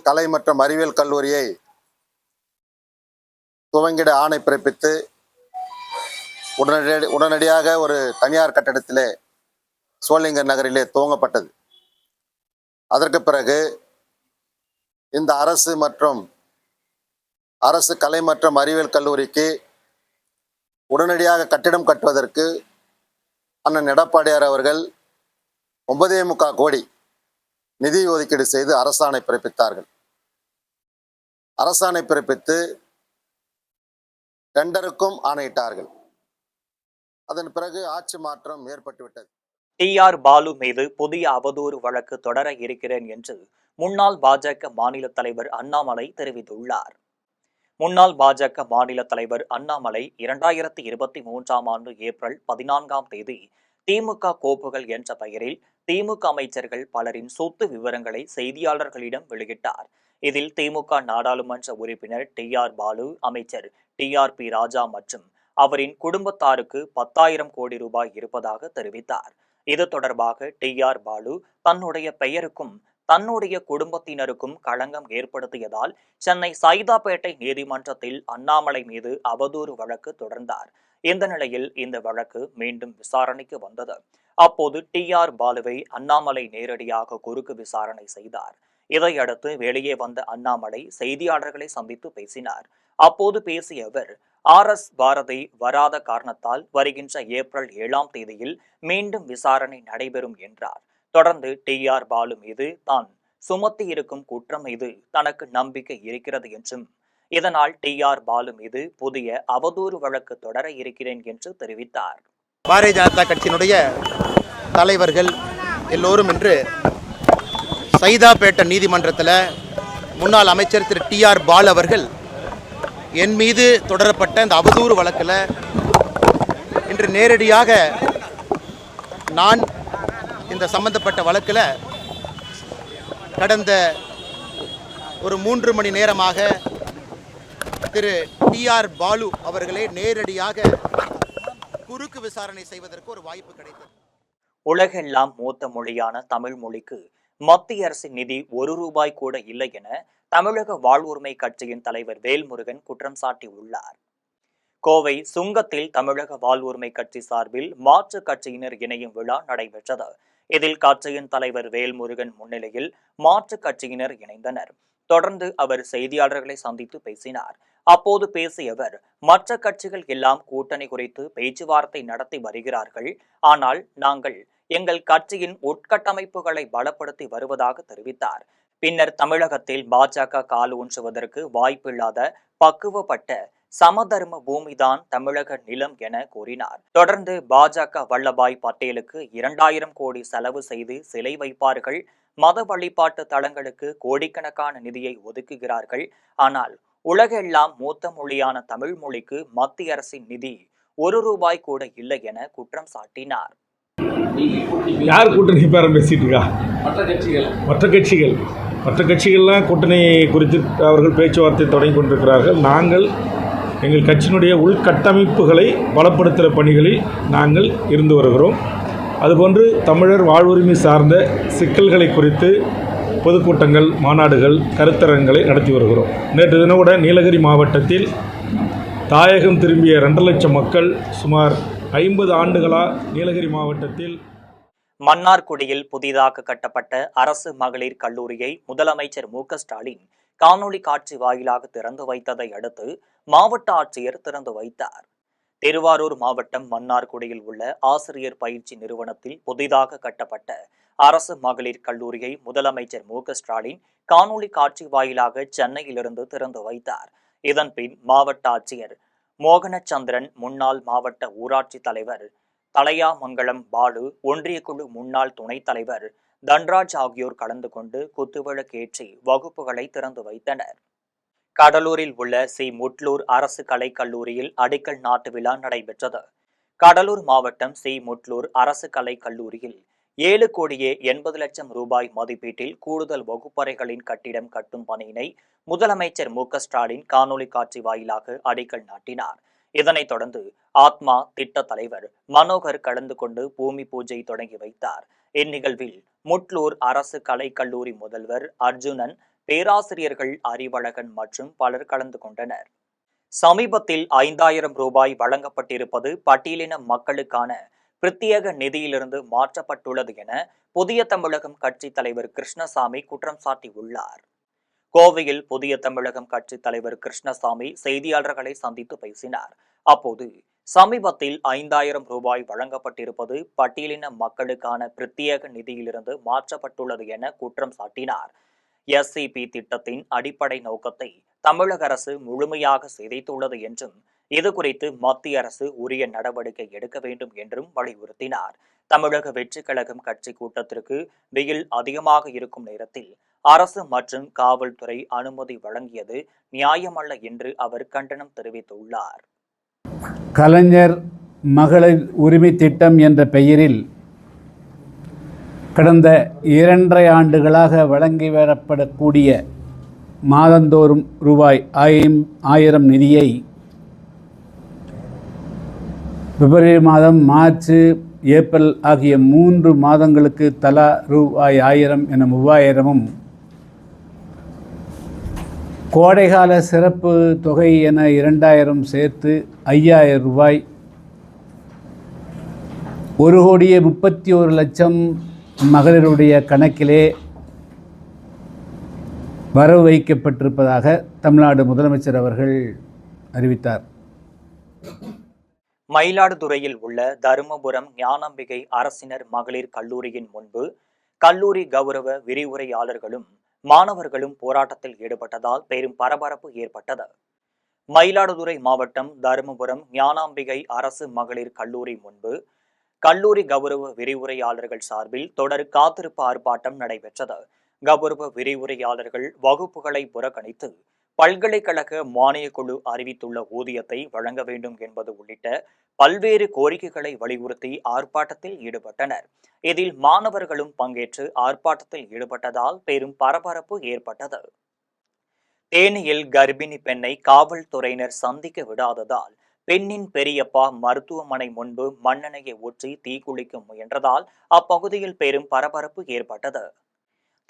கலை மற்றும் அறிவியல் கல்லூரியை துவங்கிட ஆணை பிறப்பித்து உடனடியாக ஒரு தனியார் கட்டடத்திலே சோளிங்கர் நகரிலே துவங்கப்பட்டது. அதற்கு பிறகு இந்த அரசு கலை மற்றும் அறிவியல் கல்லூரிக்கு உடனடியாக கட்டிடம் கட்டுவதற்கு அண்ணன் எடப்பாடியார் அவர்கள் 9.25 கோடி நிதி ஒதுக்கீடு செய்து அரசாணை பிறப்பித்தார்கள். அரசாணை பிறப்பித்து டெண்டருக்கும் ஆணையிட்டார்கள். அதன் பிறகு ஆட்சி மாற்றம் ஏற்பட்டுவிட்டது. டி.ஆர். பாலு மீது புதிய அவதூறு வழக்கு தொடர இருக்கிறேன் என்று முன்னாள் பாஜக மாநில தலைவர் அண்ணாமலை தெரிவித்துள்ளார். முன்னாள் பாஜக மாநில தலைவர் அண்ணாமலை 2023ஆம் ஆண்டு ஏப்ரல் 14ஆம் தேதி திமுக கோப்புகள் என்ற பெயரில் திமுக அமைச்சர்கள் பலரின் சொத்து விவரங்களை செய்தியாளர்களிடம் வெளியிட்டார். இதில் திமுக நாடாளுமன்ற உறுப்பினர் டி.ஆர். பாலு, அமைச்சர் டி.ஆர்.பி. ராஜா மற்றும் அவரின் குடும்பத்தாருக்கு 10,000 கோடி ரூபாய் இருப்பதாக தெரிவித்தார். இது தொடர்பாக டி.ஆர். பாலு தன்னுடைய பெயருக்கும் தன்னுடைய குடும்பத்தினருக்கும் களங்கம் ஏற்படுத்தியதால் சென்னை சைதாப்பேட்டை நீதிமன்றத்தில் அண்ணாமலை மீது அவதூறு வழக்கு தொடர்ந்தார். இந்த நிலையில் இந்த வழக்கு மீண்டும் விசாரணைக்கு வந்தது. அப்போது டி.ஆர். பாலுவை அண்ணாமலை நேரடியாக குறுக்கு விசாரணை செய்தார். இதையடுத்து வெளியே வந்த அண்ணாமலை செய்தியாளர்களை சந்தித்து பேசினார். அப்போது பேசிய அவர், RS பாரதி வராத காரணத்தால் வருகின்ற ஏப்ரல் 7ஆம் தேதியில் மீண்டும் விசாரணை நடைபெறும் என்றார். தொடர்ந்து டி.ஆர். பாலு மீது தான் சுமத்தி இருக்கும் குற்றம் மீது தனக்கு நம்பிக்கை இருக்கிறது என்றும், இதனால் டி.ஆர். பாலு மீது புதிய அவதூறு வழக்கு தொடர இருக்கிறேன் என்று தெரிவித்தார். பாரதிய ஜனதா கட்சியினுடைய தலைவர்கள் எல்லோரும் இன்று சைதாப்பேட்டை நீதிமன்றத்தில் முன்னாள் அமைச்சர் திரு டி.ஆர். பாலு அவர்கள் என் மீது தொடரப்பட்ட இந்த அவதூறு வழக்கில் இன்று நேரடியாக நான் இந்த சம்பந்தப்பட்ட வழக்கில் கடந்த ஒரு 3 மணி நேரமாக திரு டிஆர் பாலு அவர்களே நேரடியாக குறுக்கு விசாரணை செய்வதற்கு ஒரு வாய்ப்பு கிடைத்தது. உலகெல்லாம் மூத்த மொழியான தமிழ் மொழிக்கு மத்திய அரசின் நிதி ₹1 கூட இல்லை என தமிழக வாழ்வுரிமை கட்சியின் தலைவர் வேல்முருகன் குற்றம் சாட்டியுள்ளார். கோவை சுங்கத்தில் தமிழக வாழ்வுரிமை கட்சி சார்பில் மாற்றுக் கட்சியினர் இணையும் விழா நடைபெற்றது. இதில் கட்சியின் தலைவர் வேல்முருகன் முன்னிலையில் மாற்றுக் கட்சியினர் இணைந்தனர். தொடர்ந்து அவர் செய்தியாளர்களை சந்தித்து பேசினார். அப்போது பேசிய அவர், மற்ற கட்சிகள் எல்லாம் கூட்டணி குறித்து பேச்சுவார்த்தை நடத்தி வருகிறார்கள். ஆனால் நாங்கள் எங்கள் கட்சியின் உட்கட்டமைப்புகளை பலப்படுத்தி வருவதாக தெரிவித்தார். பின்னர் தமிழகத்தில் பாஜக கால் ஊன்றுவதற்கு வாய்ப்பில்லாத பக்குவப்பட்ட சமதர்ம பூமிதான் தமிழக நிலம் என கூறினார். தொடர்ந்து பாஜக வல்லபாய் பட்டேலுக்கு 2000 கோடி செலவு செய்து சிலை வைப்பார்கள், மத வழிபாட்டு தலங்களுக்கு கோடிக்கணக்கான நிதியை ஒதுக்குகிறார்கள். ஆனால் உலகெல்லாம் மூத்த மொழியான தமிழ் மொழிக்கு மத்திய அரசின் நிதி ₹1 கூட இல்லை என குற்றம் சாட்டினார். யார் கூட்டணி பேரம் பேசிட்டு இருக்கா? மற்ற கட்சிகள்லாம் கூட்டணி குறித்து அவர்கள் பேச்சுவார்த்தை தொடங்கி கொண்டிருக்கிறார்கள். நாங்கள் எங்கள் கட்சியினுடைய உள்கட்டமைப்புகளை பலப்படுத்துகிற பணிகளில் நாங்கள் இருந்து வருகிறோம். அதுபோன்று தமிழர் வாழ்வுரிமை சார்ந்த சிக்கல்களை குறித்து பொதுக்கூட்டங்கள், மாநாடுகள், கருத்தரங்களை நடத்தி வருகிறோம். நேற்று தினம் கூட நீலகிரி மாவட்டத்தில் தாயகம் திரும்பிய 2 லட்சம் மக்கள் சுமார் 50 ஆண்டுகளாக நீலகிரி மாவட்டத்தில் மன்னார்குடியில் புதிதாக கட்டப்பட்ட அரசு மகளிர் கல்லூரியை முதலமைச்சர் மு.க.ஸ்டாலின் காணொலி காட்சி வாயிலாக திறந்து வைத்ததை அடுத்து மாவட்ட ஆட்சியர் திறந்து வைத்தார். திருவாரூர் மாவட்டம் மன்னார்குடியில் உள்ள ஆசிரியர் பயிற்சி நிறுவனத்தில் புதிதாக கட்டப்பட்ட அரசு மகளிர் கல்லூரியை முதலமைச்சர் மு.க.ஸ்டாலின் காணொலி காட்சி வாயிலாக சென்னையிலிருந்து திறந்து வைத்தார். இதன்பின் மாவட்ட ஆட்சியர் மோகனச்சந்திரன், முன்னாள் மாவட்ட ஊராட்சி தலைவர் தலையாமங்கலம் பாலு, ஒன்றிய குழு முன்னாள் துணைத் தலைவர் தன்ராஜ் ஆகியோர் கலந்து கொண்டு குத்துவிளக்கேற்றி வகுப்புகளை திறந்து வைத்தனர். கடலூரில் உள்ள சி. முட்லூர் அரசு கலைக் கல்லூரியில் அடிக்கல் நாட்டு விழா நடைபெற்றது. கடலூர் மாவட்டம் சி. முட்லூர் அரசு கலைக் கல்லூரியில் ₹7,80,00,000 மதிப்பீட்டில் கூடுதல் வகுப்பறைகளின் கட்டிடம் கட்டும் பணியினை முதலமைச்சர் மு.க.ஸ்டாலின் காணொலி காட்சி வாயிலாக அடிக்கல் நாட்டினார். இதனைத் தொடர்ந்து ஆத்மா திட்ட தலைவர் மனோகர் கலந்து கொண்டு பூமி பூஜை தொடங்கி வைத்தார். இந்நிகழ்வில் முட்லூர் அரசு கலைக் கல்லூரி முதல்வர் அர்ஜுனன், பேராசிரியர்கள் அறிவழகன் மற்றும் பலர் கலந்து கொண்டனர். சமீபத்தில் ₹5,000 வழங்கப்பட்டிருப்பது பட்டியலின மக்களுக்கான பிரத்யேக நிதியிலிருந்து மாற்றப்பட்டுள்ளது என புதிய தமிழகம் கட்சி தலைவர் கிருஷ்ணசாமி குற்றம் சாட்டியுள்ளார். கோவையில் புதிய தமிழகம் கட்சி தலைவர் கிருஷ்ணசாமி செய்தியாளர்களை சந்தித்து பேசினார். அப்போது சமீபத்தில் ₹5,000 வழங்கப்பட்டிருப்பது பட்டியலின மக்களுக்கான பிரத்யேக நிதியிலிருந்து மாற்றப்பட்டுள்ளது என குற்றம் சாட்டினார். SCP திட்டத்தின் அடிப்படை நோக்கத்தை தமிழக அரசு முழுமையாக சிதைத்துள்ளது என்றும் இதுகுறித்து மத்திய அரசு உரிய நடவடிக்கை எடுக்க வேண்டும் என்றும் வலியுறுத்தினார். தமிழக வெற்றிக் கழகம் கட்சி கூட்டத்திற்கு வெயில் அதிகமாக இருக்கும் நேரத்தில் அரசு மற்றும் காவல்துறை அனுமதி வழங்கியது நியாயமல்ல என்று அவர் கண்டனம் தெரிவித்துள்ளார். கலைஞர் மகளிர் உரிமை திட்டம் என்ற பெயரில் கடந்த 2.5 ஆண்டுகளாக வழங்கி வரப்படக்கூடிய மாதந்தோறும் ₹1000 நிதியை பிப்ரவரி மாதம், மார்ச், ஏப்ரல் ஆகிய 3 மாதங்களுக்கு தலா ₹1000 என 3000ம், கோடைகால சிறப்பு தொகை என 2000 சேர்த்து ₹5000, ₹1,31,00,000 மகளிருடைய கணக்கிலே வரவு வைக்கப்பட்டிருப்பதாக தமிழ்நாடு முதலமைச்சர் அவர்கள் அறிவித்தார். மயிலாடுதுறையில் உள்ள தருமபுரம் ஞானாம்பிகை அரசினர் மகளிர் கல்லூரியின் முன்பு கல்லூரி கௌரவ விரிவுரையாளர்களும் மாணவர்களும் போராட்டத்தில் ஈடுபட்டதால் பெரும் பரபரப்பு ஏற்பட்டது. மயிலாடுதுறை மாவட்டம் தருமபுரம் ஞானாம்பிகை அரசு மகளிர் கல்லூரி முன்பு கல்லூரி கௌரவ விரிவுரையாளர்கள் சார்பில் தொடர் காத்திருப்பு ஆர்ப்பாட்டம் நடைபெற்றது. கௌரவ விரிவுரையாளர்கள் வகுப்புகளை புறக்கணித்து பல்கலைக்கழக மானியக் குழு அறிவித்துள்ள ஊதியத்தை வழங்க வேண்டும் என்பது உள்ளிட்ட பல்வேறு கோரிக்கைகளை வலியுறுத்தி ஆர்ப்பாட்டத்தில் ஈடுபட்டனர். இதில் மாணவர்களும் பங்கேற்று ஆர்ப்பாட்டத்தில் ஈடுபட்டதால் பெரும் பரபரப்பு ஏற்பட்டது. தேனியில் கர்ப்பிணி பெண்ணை காவல்துறையினர் சந்திக்க விடாததால் பெண்ணின் பெரியப்பா மருத்துவமனை முன்பு மண்ணெண்ணெயை ஊற்றி தீக்குளிக்க முயன்றதால் அப்பகுதியில் பெரும் பரபரப்பு ஏற்பட்டது.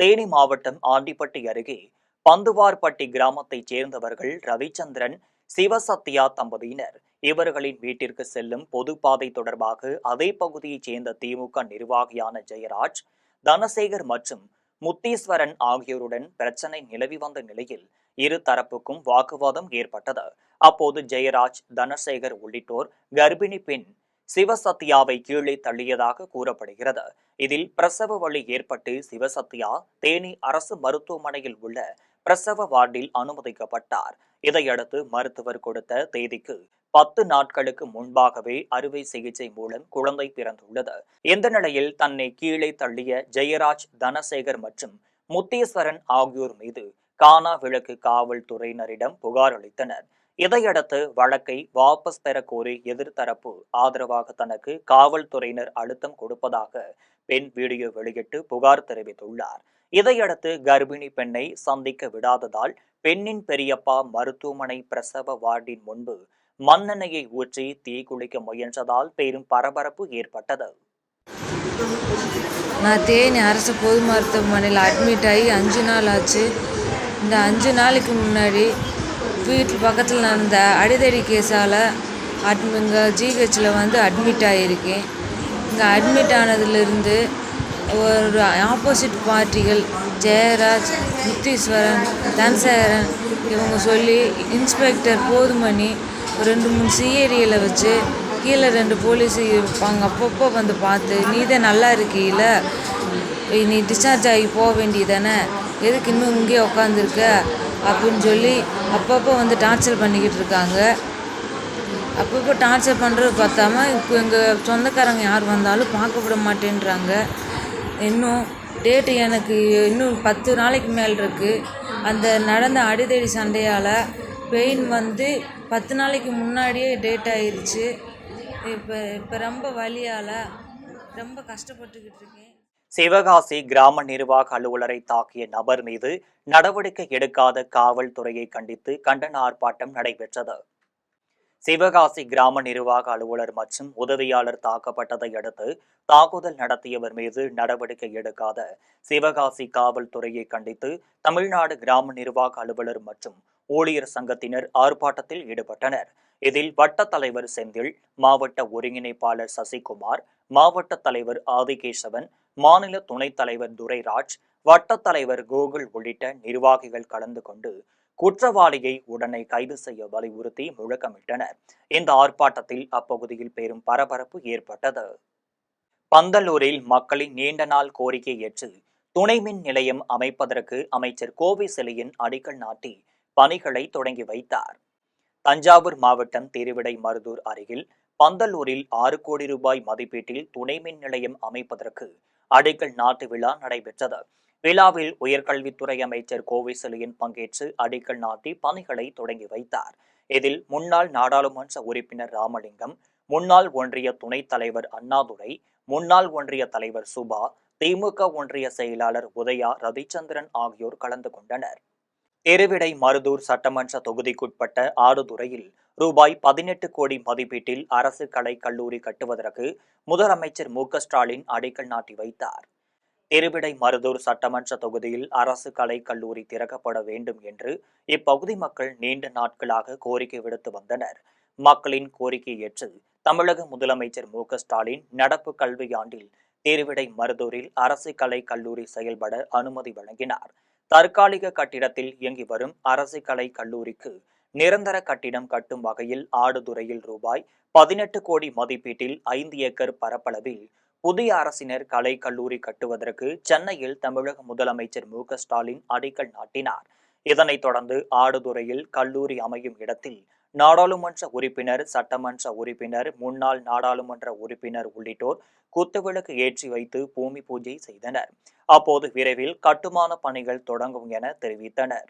தேனி மாவட்டம் ஆண்டிப்பட்டி அருகே பந்துவார்பட்டி கிராமத்தைச் சேர்ந்தவர்கள் ரவிச்சந்திரன், சிவசத்யா தம்பதியினர். இவர்களின் வீட்டிற்கு செல்லும் பொதுப்பாதை தொடர்பாக அதே பகுதியைச் சேர்ந்த திமுக நிர்வாகியான ஜெயராஜ், தனசேகர் மற்றும் முத்தீஸ்வரன் ஆகியோருடன் பிரச்சனை நிலவி வந்த நிலையில் இரு தரப்புக்கும் வாக்குவாதம் ஏற்பட்டது. அப்போது ஜெயராஜ், தனசேகர் உள்ளிட்டோர் கர்ப்பிணி பெண் சிவசத்யாவை கீழே தள்ளியதாக கூறப்படுகிறது. இதில் பிரசவ வலி ஏற்பட்டு சிவசத்யா தேனி அரசு மருத்துவமனையில் உள்ள பிரசவ வார்டில் அனுமதிக்கப்பட்டார். இதையடுத்து மருத்துவர் கொடுத்த தேதிக்கு 10 நாட்களுக்கு முன்பாகவே அறுவை சிகிச்சை மூலம் குழந்தை பிறந்துள்ளது. இந்த நிலையில் தன்னை கீழே தள்ளிய ஜெயராஜ், தனசேகர் மற்றும் முத்தீஸ்வரன் ஆகியோர் மீது கானா விளக்கு காவல்துறையினரிடம் புகார் அளித்தனர். இதையடுத்து வழக்கை வாபஸ் பெற கோரி எதிர்த்தரப்பு ஆதரவாக தனக்கு காவல்துறையினர் அழுத்தம் கொடுப்பதாக பெண் வீடியோ வெளியிட்டு புகார் தெரிவித்துள்ளார். இதையடுத்து கர்ப்பிணி பெண்ணை சந்திக்க விடாததால் பெண்ணின் பெரியப்பா மருத்துவமனை பிரசவ வார்டின் முன்பு மண்ணெண்ணெயை ஊற்றி தீக்குளிக்க முயன்றதால் பெரும் பரபரப்பு ஏற்பட்டது. நான் தேனி அரசு பொது மருத்துவமனையில் அட்மிட் ஆகி 5 நாள் ஆச்சு. இந்த 5 நாளைக்கு முன்னாடி வீட்டு பக்கத்தில் நடந்த அடிதடி கேஸால் இங்கே ஜிஹெச்சில் வந்து அட்மிட் ஆகியிருக்கேன். இங்கே அட்மிட் ஆனதுலேருந்து ஒரு ஆப்போசிட் பார்ட்டிகள் ஜெயராஜ், முத்தீஸ்வரன், தனசேகரன் இவங்க சொல்லி இன்ஸ்பெக்டர் போதுமணி 2-3 சிஐடியில் வச்சு கீழே 2 போலீஸ் இருப்பாங்க. அப்பப்போ வந்து பார்த்து நீ தான் நல்லா இருக்கீல, நீ டிஸ்சார்ஜ் ஆகி போக வேண்டியதானே, எதுக்கு இன்னும் இங்கே உட்காந்துருக்க அப்படின்னு சொல்லி அப்பப்போ வந்து டார்ச்சர் பண்ணிக்கிட்டு இருக்காங்க. அப்பப்போ டார்ச்சர் பண்ணுறது பார்த்தாம இப்போ எங்கள் சொந்தக்காரங்க யார் வந்தாலும் பார்க்க விட மாட்டேன்றாங்க. இன்னும் டேட்டு எனக்கு இன்னும் 10 நாளைக்கு மேல் இருக்குது. அந்த நடந்த அடிதடி சண்டையால் பெயின் வந்து 10 நாளைக்கு முன்னாடியே டேட் ஆயிடுச்சு. இப்போ ரொம்ப வலியால் ரொம்ப கஷ்டப்பட்டுக்கிட்டு இருக்கேன். சிவகாசி கிராம நிர்வாக அலுவலரை தாக்கிய நபர் மீது நடவடிக்கை எடுக்காத காவல்துறையை கண்டித்து கண்டன ஆர்ப்பாட்டம் நடைபெற்றது. சிவகாசி கிராம நிர்வாக அலுவலர் மற்றும் உதவியாளர் தாக்கப்பட்டதை அடுத்து தாக்குதல் நடத்தியவர் மீது நடவடிக்கை எடுக்காத சிவகாசி காவல்துறையை கண்டித்து தமிழ்நாடு கிராம நிர்வாக அலுவலர் மற்றும் ஊழியர் சங்கத்தினர் ஆர்ப்பாட்டத்தில் ஈடுபட்டனர். இதில் வட்ட தலைவர் செந்தில், மாவட்ட ஒருங்கிணைப்பாளர் சசிகுமார், மாவட்ட தலைவர் ஆதிகேசவன், மாநில துணைத் தலைவர் துரைராஜ், வட்ட தலைவர் கோகுல் உள்ளிட்ட நிர்வாகிகள் கலந்து கொண்டு குற்றவாளியை உடனே கைது செய்ய வலியுறுத்தி முழக்கமிட்டனர். இந்த ஆர்ப்பாட்டத்தில் அப்பகுதியில் பெரும் பரபரப்பு ஏற்பட்டது. பந்தலூரில் மக்களின் நீண்ட நாள் கோரிக்கை ஏற்று துணை மின் நிலையம் அமைப்பதற்கு அமைச்சர் கோவிசெலியன் அடிக்கல் நாட்டி பணிகளை தொடங்கி வைத்தார். தஞ்சாவூர் மாவட்டம் திருவிடைமருதூர் அருகில் பந்தலூரில் 6 கோடி ரூபாய் மதிப்பீட்டில் துணை மின் நிலையம் அமைப்பதற்கு அடிக்கல் நாட்டு விழா நடைபெற்றது. விழாவில் உயர்கல்வித்துறை அமைச்சர் கோவிசெலியன் பங்கேற்று அடிக்கல் நாட்டி பணிகளை தொடங்கி வைத்தார். இதில் முன்னாள் நாடாளுமன்ற உறுப்பினர் ராமலிங்கம், முன்னாள் ஒன்றிய துணைத் தலைவர் அண்ணாதுரை, முன்னாள் ஒன்றிய தலைவர் சுபா, திமுக ஒன்றிய செயலாளர் உதயா ரவிச்சந்திரன் ஆகியோர் கலந்து கொண்டனர். திருவிடைமருதூர் சட்டமன்ற தொகுதிக்குட்பட்ட ஆடுதுறையில் ரூபாய் 18 கோடி மதிப்பீட்டில் அரசு கலை கல்லூரி கட்டுவதற்கு முதலமைச்சர் மு.க.ஸ்டாலின் அடிக்கல் நாட்டி வைத்தார். திருவிடைமருதூர் சட்டமன்ற தொகுதியில் அரசு கலை கல்லூரி திறக்கப்பட வேண்டும் என்று இப்பகுதி மக்கள் நீண்ட நாட்களாக கோரிக்கை விடுத்து வந்தனர். மக்களின் கோரிக்கையை ஏற்று தமிழக முதலமைச்சர் மு.க.ஸ்டாலின் நடப்பு கல்வியாண்டில் திருவிடைமருதூரில் அரசு கலை கல்லூரி செயல்பட அனுமதி வழங்கினார். தற்காலிக கட்டிடத்தில் இயங்கி வரும் அரசு கலை கல்லூரிக்கு நிரந்தர கட்டிடம் கட்டும் வகையில் ஆடுதுறையில் ரூபாய் 18 கோடி மதிப்பீட்டில் 5 ஏக்கர் பரப்பளவில் புதிய அரசினர் கலை கல்லூரி கட்டுவதற்கு சென்னையில் தமிழக முதலமைச்சர் மு.க.ஸ்டாலின் அடிக்கல் நாட்டினார். இதனைத் தொடர்ந்து ஆடுதுறையில் கல்லூரி அமையும் இடத்தில் நாடாளுமன்ற உறுப்பினர், சட்டமன்ற உறுப்பினர், முன்னாள் நாடாளுமன்ற உறுப்பினர் உள்ளிட்டோர் குத்துவிளக்கு ஏற்றி வைத்து பூமி பூஜை செய்தனர். அப்போது விரைவில் கட்டுமான பணிகள் தொடங்கும் என தெரிவித்தனர்.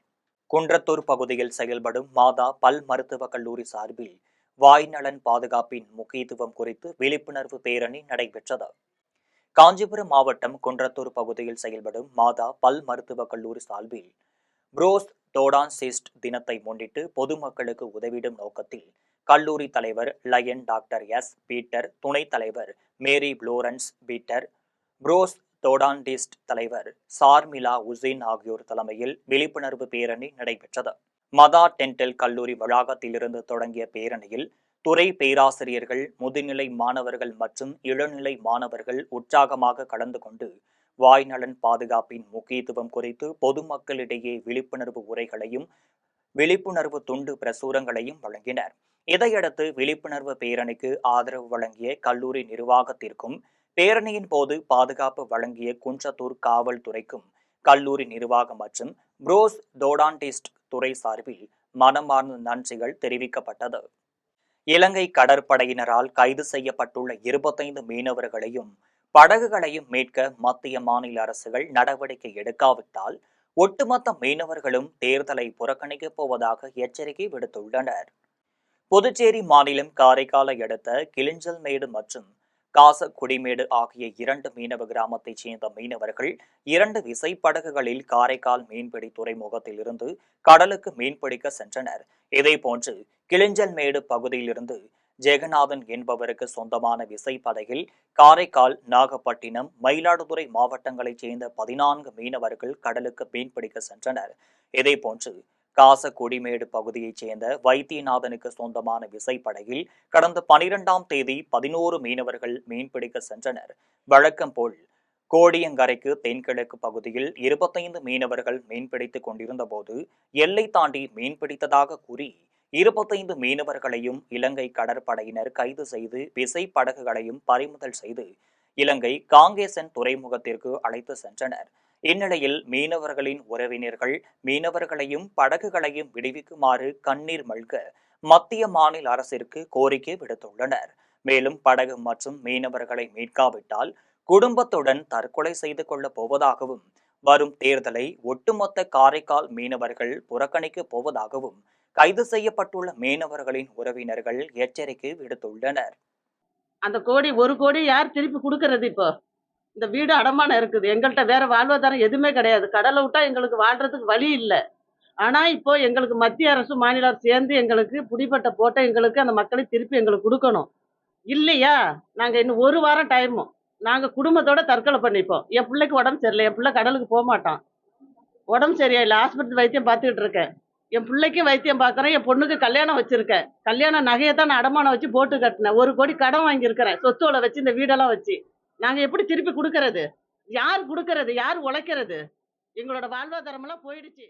குன்றத்தூர் பகுதியில் செயல்படும் மாதா பல் மருத்துவக் கல்லூரி சார்பில் வாய் நலன் பாதுகாப்பின் முக்கியத்துவம் குறித்து விழிப்புணர்வு பேரணி நடைபெற்றது. காஞ்சிபுரம் மாவட்டம் குன்றத்தூர் பகுதியில் செயல்படும் மாதா பல் மருத்துவக் கல்லூரி சார்பில் புரோஸ் டோடான்சிஸ்ட் தினத்தை முன்னிட்டு பொதுமக்களுக்கு உதவிடும் நோக்கத்தில் கல்லூரி தலைவர் லயன் டாக்டர் எஸ் பீட்டர், துணைத் தலைவர் மேரி புளோரன்ஸ் பீட்டர், புரோஸ் டோடான்டிஸ்ட் தலைவர் சார்மிலா உசேன் ஆகியோர் தலைமையில் விழிப்புணர்வு பேரணி நடைபெற்றது. மதா டென்டல் கல்லூரி வளாகத்திலிருந்து தொடங்கிய பேரணியில் துறை பேராசிரியர்கள், முதுநிலை மாணவர்கள் மற்றும் இளநிலை மாணவர்கள் உற்சாகமாக கலந்து கொண்டு வாய் நலன் பாதுகாப்பின் முக்கியத்துவம் குறித்து பொதுமக்களிடையே விழிப்புணர்வு உரைகளையும் விழிப்புணர்வு துண்டு பிரசுரங்களையும் வழங்கினர். இதையடுத்து விழிப்புணர்வு பேரணிக்கு ஆதரவு வழங்கிய கல்லூரி நிர்வாகத்திற்கும், பேரணியின் போது பாதுகாப்பு வழங்கிய குன்றத்தூர் காவல்துறைக்கும் கல்லூரி நிர்வாகம் மற்றும் புரோஸ் டோடான்டிஸ்ட் துறை சார்பில் மனமார்ந்த நன்றிகள் தெரிவிக்கப்பட்டது. இலங்கை கடற்படையினரால் கைது செய்யப்பட்டுள்ள 25 மீனவர்களையும் படகுகளையும் மீட்க மத்திய மாநில அரசுகள் நடவடிக்கை எடுக்காவிட்டால் ஒட்டுமொத்த மீனவர்களும் தேர்தலை புறக்கணிக்கப் போவதாக எச்சரிக்கை விடுத்துள்ளனர். புதுச்சேரி மாநிலம் காரைக்காலை அடுத்த கிளிஞ்சல்மேடு மற்றும் காசக்குடிமேடு ஆகிய 2 மீனவ கிராமத்தைச் சேர்ந்த மீனவர்கள் 2 விசைப்படகுகளில் காரைக்கால் மீன்பிடி துறைமுகத்தில் இருந்து கடலுக்கு மீன்பிடிக்க சென்றனர். இதேபோன்று கிளிஞ்சல்மேடு பகுதியிலிருந்து ஜெகநாதன் என்பவருக்கு சொந்தமான விசைப்படகில் காரைக்கால், நாகப்பட்டினம், மயிலாடுதுறை மாவட்டங்களைச் சேர்ந்த 14 மீனவர்கள் கடலுக்கு மீன்பிடிக்க சென்றனர். இதேபோன்று காசக்குடிமேடு பகுதியைச் சேர்ந்த வைத்தியநாதனுக்கு சொந்தமான விசைப்படகில் கடந்த 12ஆம் தேதி 11 மீனவர்கள் மீன்பிடிக்க சென்றனர். வழக்கம் போல் கோடியங்கரைக்கு தென்கிழக்கு பகுதியில் 25 மீனவர்கள் மீன்பிடித்துக் கொண்டிருந்த போது எல்லை தாண்டி மீன்பிடித்ததாக கூறி 25 மீனவர்களையும் இலங்கை கடற்படையினர் கைது செய்து விசைப்படகுகளையும் பறிமுதல் செய்து இலங்கை காங்கேசன் துறைமுகத்திற்கு அழைத்து சென்றனர். இந்நிலையில் மீனவர்களின் உறவினர்கள் மீனவர்களையும் படகுகளையும் விடுவிக்குமாறு கண்ணீர் மல்க மத்திய மாநில அரசிற்கு கோரிக்கை விடுத்துள்ளனர். மேலும் படகு மற்றும் மீனவர்களை மீட்காவிட்டால் குடும்பத்துடன் தற்கொலை செய்து கொள்ளப் போவதாகவும், வரும் தேர்தலை ஒட்டுமொத்த காரைக்கால் மீனவர்கள் புறக்கணிக்கப் போவதாகவும் கைது செய்யப்பட்டுள்ள மீனவர்களின் உறவினர்கள் எச்சரிக்கை விடுத்துள்ளனர். அந்த கோடி 1 கோடி யார் திருப்பி கொடுக்கறது? இப்போ இந்த வீடு அடமானம் இருக்குது. எங்கள்கிட்ட வேற வாழ்வாதாரம் எதுவுமே கிடையாது. கடலை விட்டா எங்களுக்கு வாழ்றதுக்கு வழி இல்லை. ஆனா இப்போ எங்களுக்கு மத்திய அரசு, மாநில அரசு சேர்ந்து எங்களுக்கு பிடிப்பட்ட போட்ட எங்களுக்கு அந்த மக்களை திருப்பி எங்களுக்கு கொடுக்கணும். இல்லையா நாங்க இன்னும் 1 வாரம் டைமு நாங்க குடும்பத்தோட தற்கொலை பண்ணிப்போம். என் பிள்ளைக்கு உடம்பு சரியில்லை. என் பிள்ளை கடலுக்கு போக மாட்டான். உடம்பு சரியில்லை. ஆஸ்பத்திரி வைத்தியம் பார்த்துக்கிட்டு இருக்கேன். என் பிள்ளைக்கு வைத்தியம் பார்க்குறேன். என் பொண்ணுக்கு கல்யாணம் வச்சிருக்கேன். கல்யாண நகையை தான் நான் அடமானம் வச்சு போட்டு கட்டினேன். 1 கோடி கடன் வாங்கியிருக்கிறேன். சொத்துவலை வச்சு இந்த வீடெல்லாம் வச்சு நாங்க எப்படி திருப்பி கொடுக்கறது? யார் கொடுக்கறது? யார் உழைக்கிறது? எங்களோட வாழ்வாதாரம் எல்லாம் போயிடுச்சு.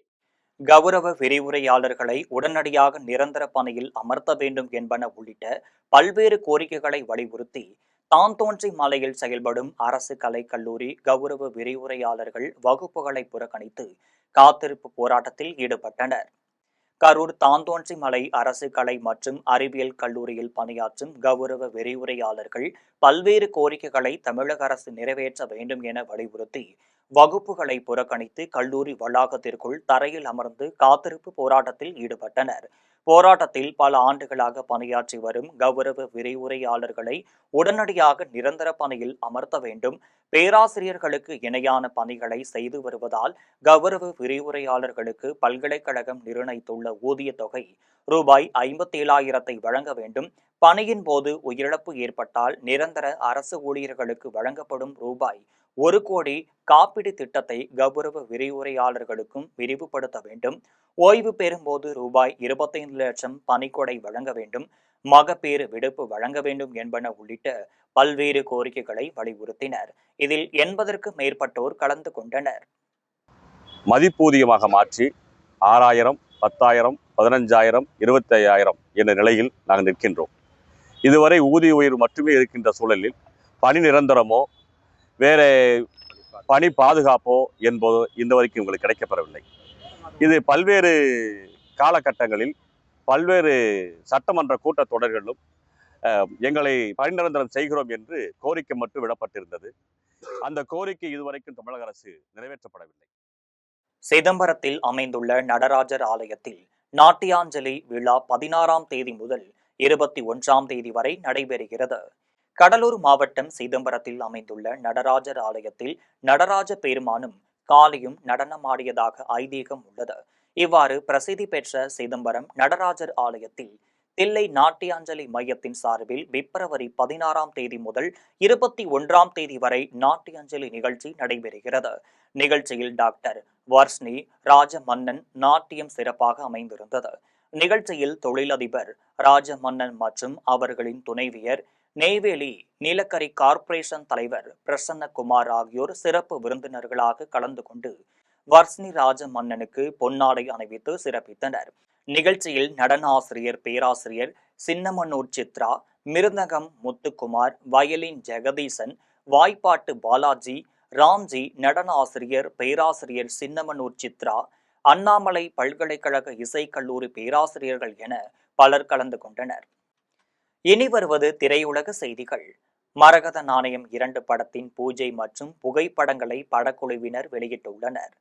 கௌரவ விரிவுரையாளர்களை உடனடியாக நிரந்தர பணியில் அமர்த்த வேண்டும் என்பன உள்ளிட்ட பல்வேறு கோரிக்கைகளை வலியுறுத்தி தான்தோன்றி மலையில் செயல்படும் அரசு கலைக் கல்லூரி கௌரவ விரிவுரையாளர்கள் வகுப்புகளை புறக்கணித்து காத்திருப்பு போராட்டத்தில் ஈடுபட்டனர். கரூர் தான்தோன்றி மலை அரசு கலை மற்றும் அறிவியல் கல்லூரியில் பணியாற்றும் கௌரவ விரிவுரையாளர்கள் பல்வேறு கோரிக்கைகளை தமிழக அரசு நிறைவேற்ற வேண்டும் என வலியுறுத்தி வகுப்புகளை புறக்கணித்து கல்லூரி வளாகத்திற்குள் தரையில் அமர்ந்து காத்திருப்பு போராட்டத்தில் ஈடுபட்டனர். போராட்டத்தில் பல ஆண்டுகளாக பணியாற்றி வரும் கௌரவ விரிவுரையாளர்களை உடனடியாக நிரந்தர பணியில் அமர்த்த வேண்டும். பேராசிரியர்களுக்கு இணையான பணிகளை செய்து வருவதால் கௌரவ விரிவுரையாளர்களுக்கு பல்கலைக்கழகம் நிர்ணயித்துள்ள ஊதிய தொகை ரூபாய் 57,000 வழங்க வேண்டும். பணியின் போது உயிரிழப்பு ஏற்பட்டால் நிரந்தர அரசு ஊழியர்களுக்கு வழங்கப்படும் ரூபாய் 1 கோடி காப்பீடு திட்டத்தை கௌரவ விரிவுரையாளர்களுக்கும் விரிவுபடுத்த வேண்டும். ஓய்வு பெறும்போது ரூபாய் 25 லட்சம் பணிக்கொடை வழங்க வேண்டும். மகப்பேறு விடுப்பு வழங்க வேண்டும் என்பன உள்ளிட்ட பல்வேறு கோரிக்கைகளை வலியுறுத்தினர். இதில் 80க்கும் மேற்பட்டோர் கலந்து கொண்டனர். மதிப்பூதியமாக மாற்றி 6,000, 10,000, 15,000, 25,000 என்ற நிலையில் நாங்கள் நிற்கின்றோம். இதுவரை ஊதிய உயர்வு மட்டுமே இருக்கின்ற சூழலில் பணி நிரந்தரமோ வேற பணி பாதுகாப்போ என்பதோ இந்த வரைக்கும் உங்களுக்கு கிடைக்கப்பெறவில்லை. இது பல்வேறு காலகட்டங்களில் பல்வேறு சட்டமன்ற கூட்டத்தொடர்களிலும் எங்களை பணி நிரந்தரம் செய்கிறோம் என்று கோரிக்கை மட்டும் விடப்பட்டிருந்தது. அந்த கோரிக்கை இதுவரைக்கும் தமிழக அரசு நிறைவேற்றப்படவில்லை. சிதம்பரத்தில் அமைந்துள்ள நடராஜர் ஆலயத்தில் நாட்டியாஞ்சலி விழா 16ஆம் தேதி முதல் 21ஆம் தேதி வரை நடைபெறுகிறது. கடலூர் மாவட்டம் சிதம்பரத்தில் அமைந்துள்ள நடராஜர் ஆலயத்தில் நடராஜ பெருமானும் காளியும் நடனமாடியதாக ஐதீகம் உள்ளது. இவ்வாறு பிரசித்தி பெற்ற சிதம்பரம் நடராஜர் ஆலயத்தில் தில்லை நாட்டியாஞ்சலி மையத்தின் சார்பில் பிப்ரவரி 16ஆம் தேதி முதல் 21ஆம் தேதி வரை நாட்டியாஞ்சலி நிகழ்ச்சி நடைபெறுகிறது. நிகழ்ச்சியில் டாக்டர் வர்ஷ்னி ராஜமன்னன் நாட்டியம் சிறப்பாக அமைந்திருந்தது. நிகழ்ச்சியில் தொழிலதிபர் ராஜமன்னன் மற்றும் அவர்களின் துணைவியர், நெய்வேலி நீலக்கரி கார்ப்பரேஷன் தலைவர் பிரசன்னகுமார் ஆகியோர் சிறப்பு விருந்தினர்களாக கலந்து கொண்டு வர்ஷ்னி ராஜமன்னனுக்கு பொன்னாடை அணிவித்து சிறப்பித்தனர். நிகழ்ச்சியில் நடன ஆசிரியர் பேராசிரியர் சின்னமனூர் சித்ரா, மிருதங்கம் முத்துக்குமார், வயலின் ஜெகதீசன், வாய்ப்பாட்டு பாலாஜி, ராம்ஜி, நடன ஆசிரியர் பேராசிரியர் சின்னமனூர் சித்ரா, அண்ணாமலை பல்கலைக்கழக இசைக்கல்லூரி பேராசிரியர்கள் என பலர் கலந்து கொண்டனர். இனி வருவது திரையுலக செய்திகள். மரகத நாணயம் 2 படத்தின் பூஜை மற்றும் புகைப்படங்களை படக்குழுவினர் வெளியிட்டுள்ளனர்.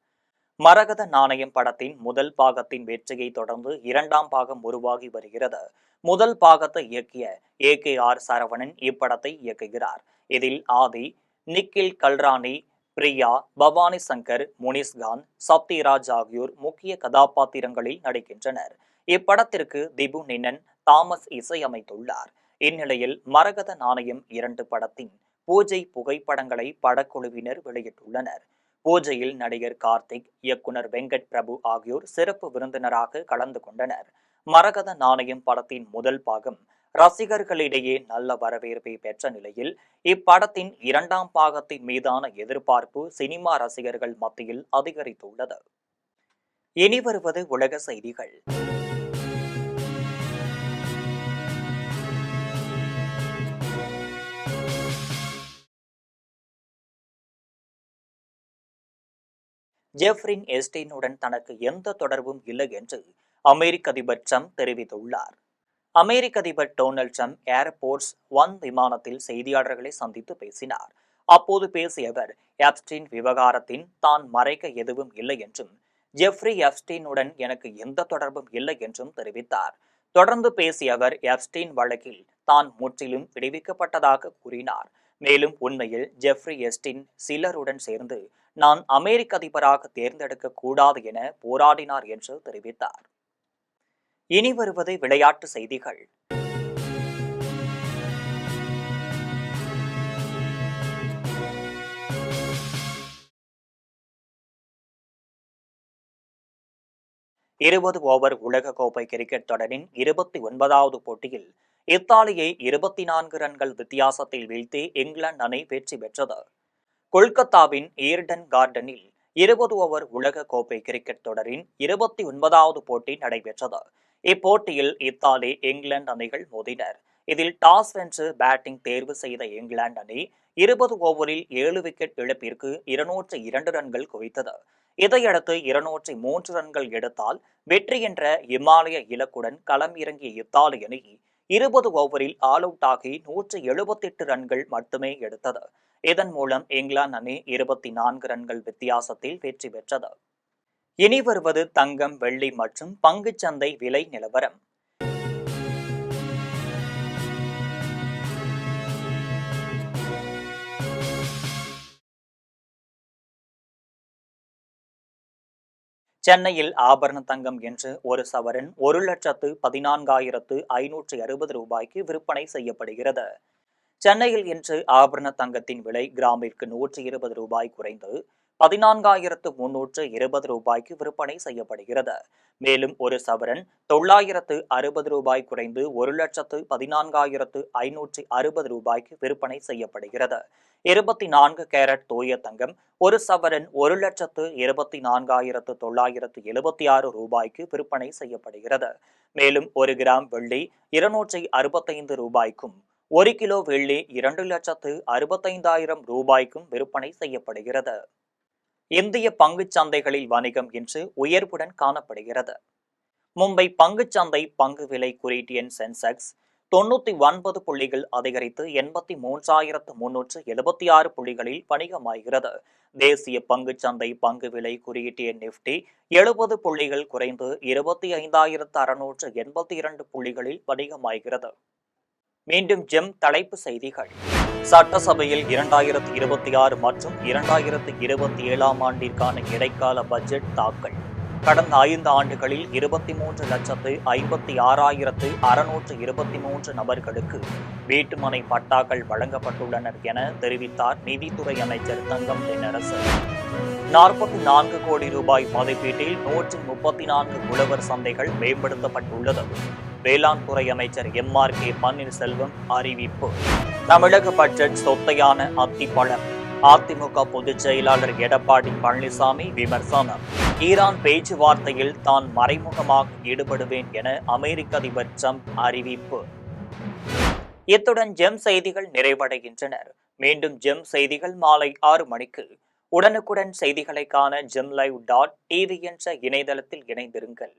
மரகத நாணயம் படத்தின் முதல் பாகத்தின் வெற்றியை தொடர்ந்து 2ஆம் பாகம் உருவாகி வருகிறது. முதல் பாகத்தை இயக்கிய AKR சரவணன் இப்படத்தை இயக்குகிறார். இதில் ஆதி, நிக்கில் கல்ராணி, பிரியா, பவானி சங்கர், முனிஸ்கான், சத்யராஜ் ஆகியோர் முக்கிய கதாபாத்திரங்களில் நடிக்கின்றனர். இப்படத்திற்கு திபு நினன் தாமஸ் இசையமைத்துள்ளார். இந்நிலையில் மரகத நாணயம் 2 படத்தின் பூஜை புகைப்படங்களை படக்குழுவினர் வெளியிட்டுள்ளனர். பூஜையில் நடிகர் கார்த்திக், இயக்குனர் வெங்கட் பிரபு ஆகியோர் சிறப்பு விருந்தினராக கலந்து கொண்டனர். மரகத நாணயம் படத்தின் முதல் பாகம் ரசிகர்களிடையே நல்ல வரவேற்பை பெற்ற நிலையில் இப்படத்தின் 2ஆம் பாகத்தின் மீதான எதிர்பார்ப்பு சினிமா ரசிகர்கள் மத்தியில் அதிகரித்துள்ளது. இனி வருவது உலக செய்திகள். ஜெஃப்ரி எஸ்டீனுடன் தனக்கு எந்த தொடர்பும் இல்லை என்று அமெரிக்க அதிபர் ட்ரம்ப் தெரிவித்துள்ளார். அமெரிக்க அதிபர் டொனால்ட் ட்ரம்ப் ஏர்போர்ட்ஸ் 1 விமானத்தில் செய்தியாளர்களை சந்தித்து பேசினார். அப்போது பேசிய அவர், எப்ஸ்டீன் விவகாரத்தின் தான் மறைக்க எதுவும் இல்லை என்றும், ஜெஃப்ரி எப்ஸ்டீனுடன் எனக்கு எந்த தொடர்பும் இல்லை என்றும் தெரிவித்தார். தொடர்ந்து பேசிய அவர், எப்ஸ்டீன் வழக்கில் தான் முற்றிலும் விடுவிக்கப்பட்டதாக கூறினார். மேலும் உண்மையில் ஜெஃப்ரி எஸ்டீன் சிலருடன் சேர்ந்து நான் அமெரிக்க அதிபராக தேர்ந்தெடுக்க கூடாது என போராடினார் என்று தெரிவித்தார். இனி வருவது விளையாட்டு செய்திகள். ஓவர் உலகக்கோப்பை கிரிக்கெட் தொடரின் 29வது போட்டியில் இத்தாலியை 24 ரன்கள் வித்தியாசத்தில் வீழ்த்தி இங்கிலாந்து அணி வெற்றி பெற்றது. கொல்கத்தாவின் ஈர்டன் கார்டனில் 20 ஓவர் உலக கோப்பை கிரிக்கெட் தொடரின் 29வது போட்டி நடைபெற்றது. இப்போட்டியில் இத்தாலி, இங்கிலாந்து அணிகள் மோதினர். இதில் டாஸ் வென்று பேட்டிங் தேர்வு செய்த இங்கிலாந்து அணி 20 ஓவரில் 7 விக்கெட் இழப்பிற்கு 202 ரன்கள் குவித்தது. இதையடுத்து 203 ரன்கள் எடுத்தால் வெற்றி என்ற இமாலய இலக்குடன் களம் இறங்கிய இத்தாலி அணி 20 ஓவரில் ஆல் அவுட் ஆகி 178 ரன்கள் மட்டுமே எடுத்தது. இதன் மூலம் இங்கிலாந்து அணி 24 ரன்கள் வித்தியாசத்தில் வெற்றி பெற்றது. இனி வருவது தங்கம், வெள்ளி மற்றும் பங்குச்சந்தை விலை நிலவரம். சென்னையில் ஆபரண தங்கம் என்று ஒரு சவரன் 1,14,560 ரூபாய்க்கு விற்பனை செய்யப்படுகிறது. சென்னையில் இன்று ஆபரண தங்கத்தின் விலை கிராமிற்கு 120 ரூபாய் குறைந்து 14,320 ரூபாய்க்கு விற்பனை செய்யப்படுகிறது. மேலும் ஒரு சவரன் 960 ரூபாய் குறைந்து 1,14,560 ரூபாய்க்கு விற்பனை செய்யப்படுகிறது. 24 கேரட் தூய தங்கம் ஒரு சவரன் 1,24,976 ரூபாய்க்கு விற்பனை செய்யப்படுகிறது. மேலும் 1 கிராம் வெள்ளி 265 ரூபாய்க்கும் 1 கிலோ வெள்ளி 2,65,000 ரூபாய்க்கும் விற்பனை செய்யப்படுகிறது. இந்திய பங்குச் சந்தைகளில் வணிகம் இன்று உயர்வுடன் காணப்படுகிறது. மும்பை பங்குச்சந்தை பங்கு விலை குறியீட்டு எண் சென்செக்ஸ் 99 புள்ளிகள் அதிகரித்து 83,376 புள்ளிகளில் வணிகமாகிறது. தேசிய பங்குச்சந்தை பங்கு விலை குறியீட்டிய நிப்டி 70 புள்ளிகள் குறைந்து 25,682 புள்ளிகளில் வணிகமாகிறது. மீண்டும் ஜெம் தலைப்பு செய்திகள். சட்டசபையில் 2026 மற்றும் 2027 ஆண்டிற்கான இடைக்கால பட்ஜெட் தாக்கல். கடந்த 5 ஆண்டுகளில் 23,56,623 நபர்களுக்கு வீட்டுமனை பட்டாக்கள் வழங்கப்பட்டுள்ளனர் என தெரிவித்தார் நிதித்துறை அமைச்சர் தங்கம் தென்னரசு. 44 கோடி ரூபாய் மதிப்பீட்டில் 134 உழவர் சந்தைகள் மேம்படுத்தப்பட்டுள்ளது. வேளாண் துறை அமைச்சர் MRK பன்னீர்செல்வம் அறிவிப்பு. தமிழக பட்ஜெட் சொத்தையான அத்திப்பழம். அதிமுக பொதுச் செயலாளர் எடப்பாடி பழனிசாமி விமர்சனம். ஈரான் பேச்சுவார்த்தையில் தான் மறைமுகமாக ஈடுபடுவேன் என அமெரிக்க அதிபர் ட்ரம்ப் அறிவிப்பு. இத்துடன் ஜெம் செய்திகள் நிறைவடைகின்றன. மீண்டும் ஜெம் செய்திகள் மாலை 6 மணிக்கு. உடனுக்குடன் செய்திகளை காண gemlive.tv என்ற இணையதளத்தில் இணைந்திருங்கள்.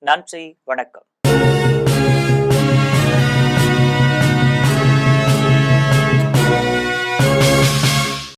நன்றி, வணக்கம்.